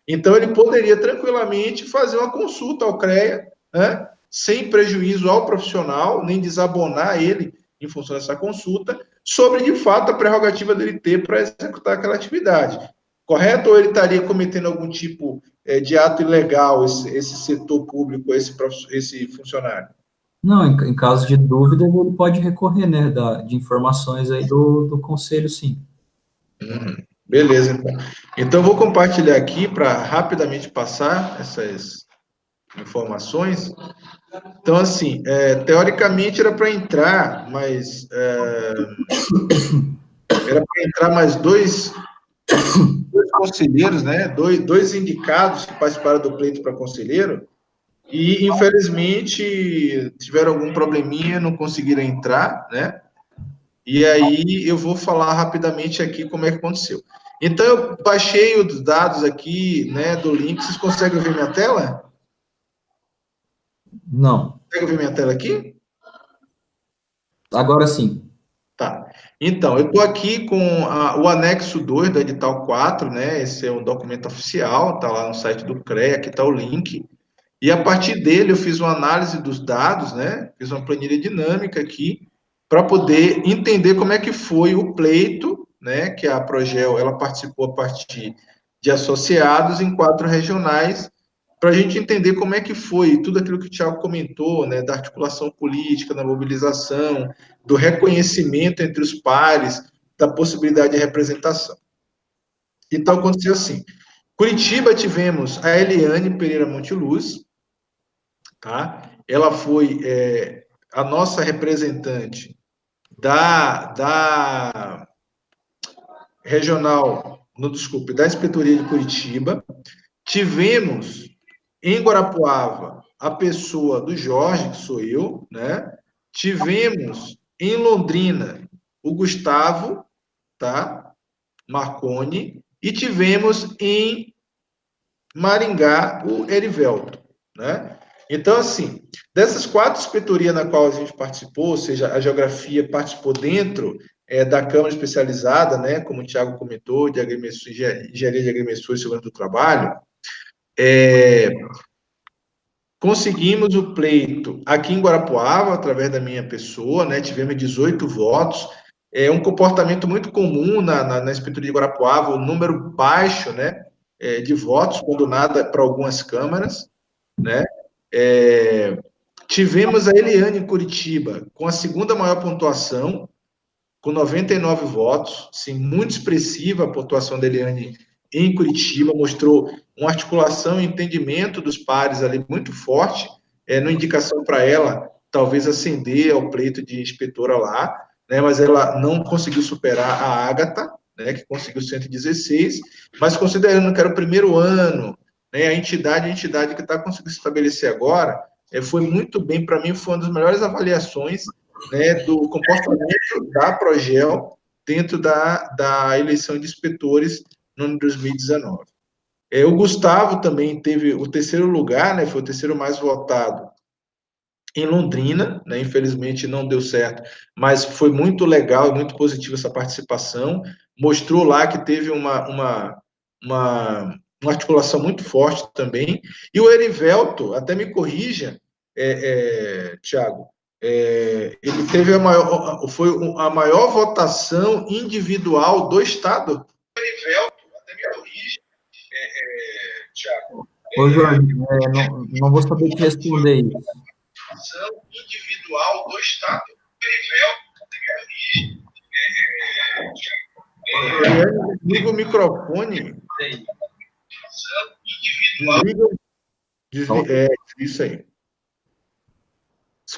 Então, ele poderia tranquilamente fazer uma consulta ao CREA, né, sem prejuízo ao profissional, nem desabonar ele em função dessa consulta, sobre, de fato, a prerrogativa dele ter para executar aquela atividade. Correto? Ou ele estaria cometendo algum tipo de ato ilegal, esse setor público, esse funcionário? Não, em caso de dúvida, ele pode recorrer, né, de informações aí do conselho, sim. Beleza, então. Então, eu vou compartilhar aqui para rapidamente passar essas informações. Então, assim, teoricamente era para entrar, mas era para entrar mais dois conselheiros, né? Dois indicados que participaram do pleito para conselheiro, e infelizmente tiveram algum probleminha, não conseguiram entrar, né? E aí eu vou falar rapidamente aqui como é que aconteceu. Então, eu baixei os dados aqui, né, do link. Vocês conseguem ver minha tela? Não. Conseguem ver minha tela aqui? Agora sim. Tá. Então, eu estou aqui com o anexo 2 do edital 4, né? Esse é um documento oficial, está lá no site do CREA, aqui está o link. E a partir dele eu fiz uma análise dos dados, né? Fiz uma planilha dinâmica aqui para poder entender como é que foi o pleito, né? Que a Progel ela participou a partir de associados em 4 regionais, para a gente entender como é que foi tudo aquilo que o Thiago comentou, né? Da articulação política, da mobilização, do reconhecimento entre os pares, da possibilidade de representação. Então aconteceu assim. Curitiba tivemos a Eliane Pereira Monteluz, tá? Ela foi a nossa representante da regional, não, desculpe, da Inspetoria de Curitiba. Tivemos em Guarapuava a pessoa do Jorge, que sou eu, né? Tivemos em Londrina o Gustavo, tá? Marconi, e tivemos em Maringá o Erivelto, né? Então, assim, dessas 4 inspetorias na qual a gente participou, ou seja, a geografia participou dentro da Câmara Especializada, né, como o Thiago comentou, de engenharia de agremiações e segurança do trabalho, conseguimos o pleito aqui em Guarapuava, através da minha pessoa, né, tivemos 18 votos, um comportamento muito comum na Inspetoria de Guarapuava, o número baixo, né, de votos, quando nada para algumas câmaras, né, Tivemos a Eliane em Curitiba, com a segunda maior pontuação, com 99 votos, sim, muito expressiva a pontuação da Eliane em Curitiba, mostrou uma articulação e entendimento dos pares ali muito forte, no indicação para ela, talvez ascender ao pleito de inspetora lá, né, mas ela não conseguiu superar a Ágata, né, que conseguiu 116, mas considerando que era o primeiro ano, né, a entidade que está conseguindo se estabelecer agora, foi muito bem, para mim, foi uma das melhores avaliações, né, do comportamento da Progel dentro da eleição de inspetores no ano de 2019. O Gustavo também teve o terceiro lugar, né, foi o terceiro mais votado em Londrina, né, infelizmente não deu certo, mas foi muito legal e muito positiva essa participação, mostrou lá que teve uma articulação muito forte também, e o Erivelto, até me corrija, Tiago, ele teve foi a maior votação individual do Estado. O Erivelto, até me corrija, Tiago. Ô, Jorge, não vou saber te responder isso. Individual do Estado. Desliga o microfone. Isso aí.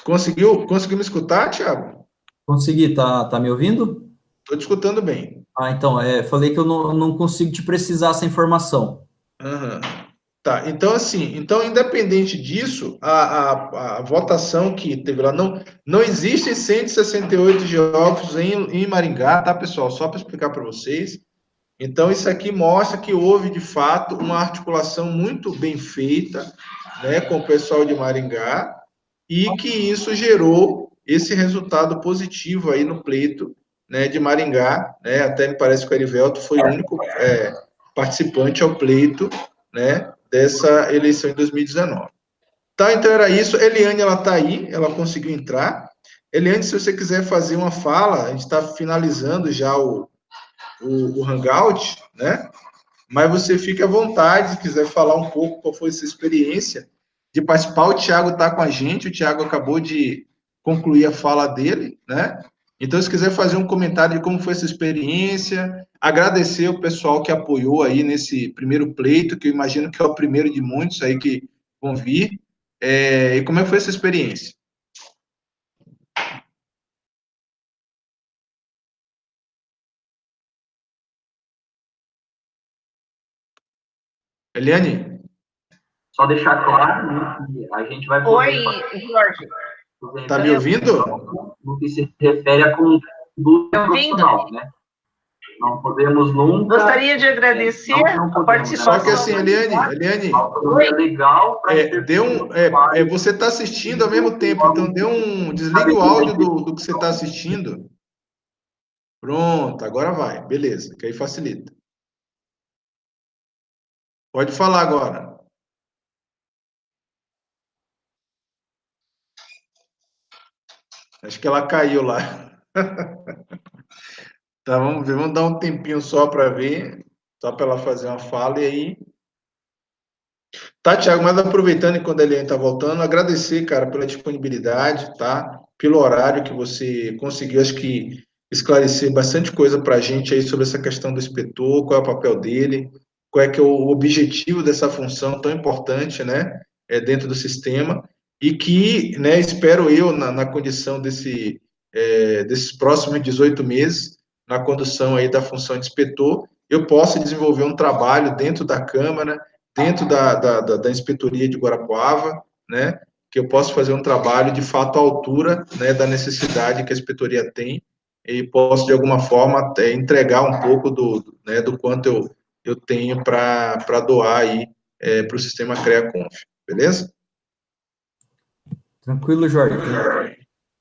Conseguiu me escutar, Thiago? Consegui, tá me ouvindo? Estou te escutando bem. Então, falei que eu não consigo te precisar essa informação. Uhum. Tá, então assim, independente disso, a votação que teve lá, não existem 168 geógrafos em Maringá, tá, pessoal? Só para explicar para vocês. Então, isso aqui mostra que houve, de fato, uma articulação muito bem feita, né, com o pessoal de Maringá, e que isso gerou esse resultado positivo aí no pleito, né, de Maringá, né, até me parece que o Erivelto foi o único participante ao pleito, né, dessa eleição em 2019. Tá, então era isso. Eliane, ela tá aí, ela conseguiu entrar. Eliane, se você quiser fazer uma fala, a gente está finalizando já o Hangout, né? Mas você fica à vontade, se quiser falar um pouco qual foi essa experiência de participar. O Thiago está com a gente, o Thiago acabou de concluir a fala dele, né? Então, se quiser fazer um comentário de como foi essa experiência, agradecer o pessoal que apoiou aí nesse primeiro pleito, que eu imagino que é o primeiro de muitos aí que vão vir, e como é que foi essa experiência? Eliane? Só deixar claro, né, que a gente vai poder... Oi, Jorge. Tá me ouvindo? No que se refere a conduta profissional, né? Não podemos nunca... Gostaria de agradecer a participação... Só que assim, Eliane, legal você está assistindo ao mesmo tempo, então desliga o áudio do que você está assistindo. Pronto, agora vai, beleza, que aí facilita. Pode falar agora. Acho que ela caiu lá. Tá, vamos ver, vamos dar um tempinho só para ver, só para ela fazer uma fala e aí. Tá, Thiago, mas aproveitando enquanto a Eliane está voltando, agradecer, cara, pela disponibilidade, tá? Pelo horário que você conseguiu, acho que esclarecer bastante coisa para a gente aí sobre essa questão do inspetor, qual é o papel dele, qual é que é o objetivo dessa função tão importante, né, dentro do sistema, e que, né, espero eu, na condição desses próximos 18 meses, na condução aí da função de inspetor, eu possa desenvolver um trabalho dentro da Câmara, dentro da inspetoria de Guarapuava, né, que eu possa fazer um trabalho de fato à altura, né, da necessidade que a inspetoria tem, e posso, de alguma forma, entregar um pouco do quanto eu tenho para doar aí para o sistema CREA-CONF, beleza? Tranquilo, Jorge.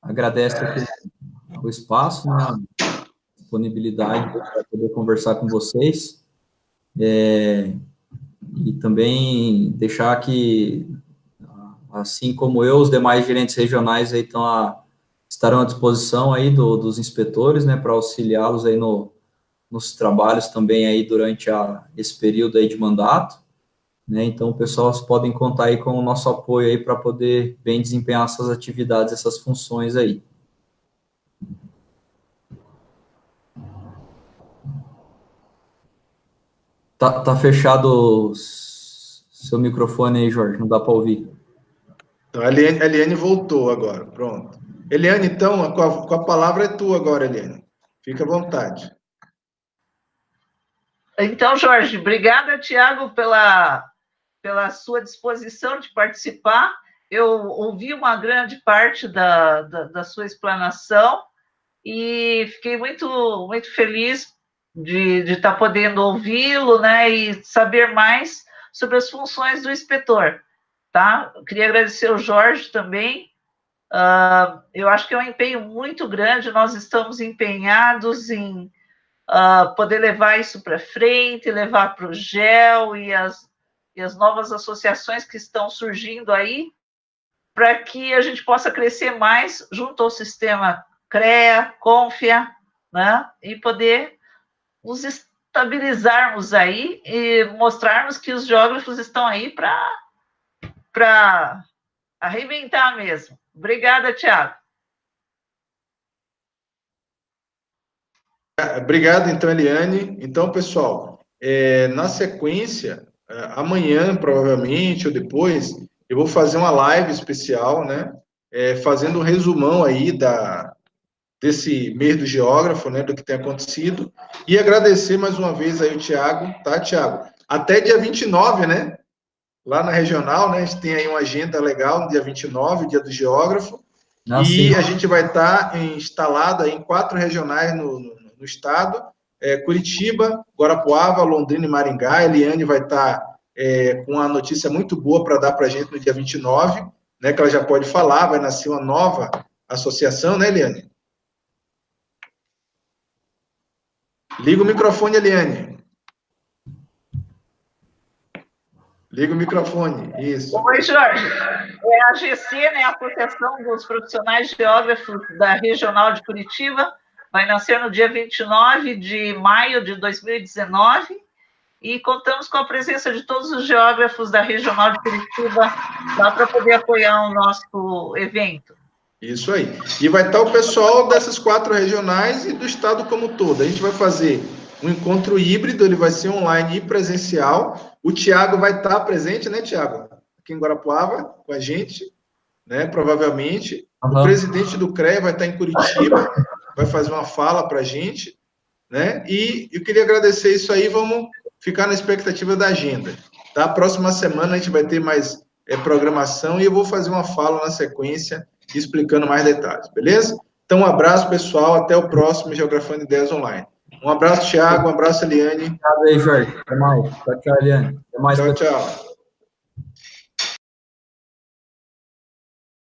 Agradeço aqui o espaço, né, a disponibilidade para poder conversar com vocês. E também deixar que, assim como eu, os demais gerentes regionais aí estarão à disposição aí dos inspetores, né, para auxiliá-los aí nos trabalhos também aí durante esse período aí de mandato. né? Então, o pessoal podem contar aí com o nosso apoio aí para poder bem desempenhar essas atividades, essas funções aí. Tá fechado seu microfone aí, Jorge, não dá para ouvir. Então, a Eliane voltou agora, pronto. Eliane, então, com a palavra é tua agora, Eliane. Fica à vontade. Então, Jorge, obrigada, Tiago, pela sua disposição de participar. Eu ouvi uma grande parte da sua explanação e fiquei muito, muito feliz de estar podendo ouvi-lo, né, e saber mais sobre as funções do inspetor, tá? Eu queria agradecer ao Jorge também. Eu acho que é um empenho muito grande, nós estamos empenhados em poder levar isso para frente, levar para o GEL e as novas associações que estão surgindo aí, para que a gente possa crescer mais junto ao sistema CREA, CONFIA, né? E poder nos estabilizarmos aí e mostrarmos que os geógrafos estão aí para arrebentar mesmo. Obrigada, Tiago. Obrigado, então, Eliane. Então, pessoal, na sequência, amanhã, provavelmente, ou depois, eu vou fazer uma live especial, né? Fazendo um resumão aí desse mês do geógrafo, né? Do que tem acontecido. E agradecer mais uma vez aí o Tiago, tá, Tiago? Até dia 29, né? Lá na regional, né? A gente tem aí uma agenda legal no dia 29, dia do geógrafo. Sim. A gente vai estar instalado aí em 4 regionais no estado, Curitiba, Guarapuava, Londrina e Maringá. A Eliane vai estar com uma notícia muito boa para dar para a gente no dia 29, né, que ela já pode falar, vai nascer uma nova associação, né, Eliane? Liga o microfone, Eliane. Liga o microfone, isso. Oi, Jorge. É a AGC, né, a Associação dos Profissionais Geógrafos da Regional de Curitiba, vai nascer no dia 29 de maio de 2019 e contamos com a presença de todos os geógrafos da Regional de Curitiba lá para poder apoiar o nosso evento. Isso aí. E vai estar o pessoal dessas 4 regionais e do estado como todo. A gente vai fazer um encontro híbrido, ele vai ser online e presencial. O Tiago vai estar presente, né, Tiago? Aqui em Guarapuava, com a gente, né, provavelmente. Uhum. O presidente do CREA vai estar em Curitiba, vai fazer uma fala para a gente, né? E eu queria agradecer isso aí, vamos ficar na expectativa da agenda. Tá? Próxima semana a gente vai ter mais programação e eu vou fazer uma fala na sequência explicando mais detalhes, beleza? Então, um abraço, pessoal, até o próximo Geografando Ideias Online. Um abraço, Thiago, um abraço, Eliane. Obrigado aí, Jorge. Até mais. Tchau, tchau, Eliane. Até mais. Tchau, tchau.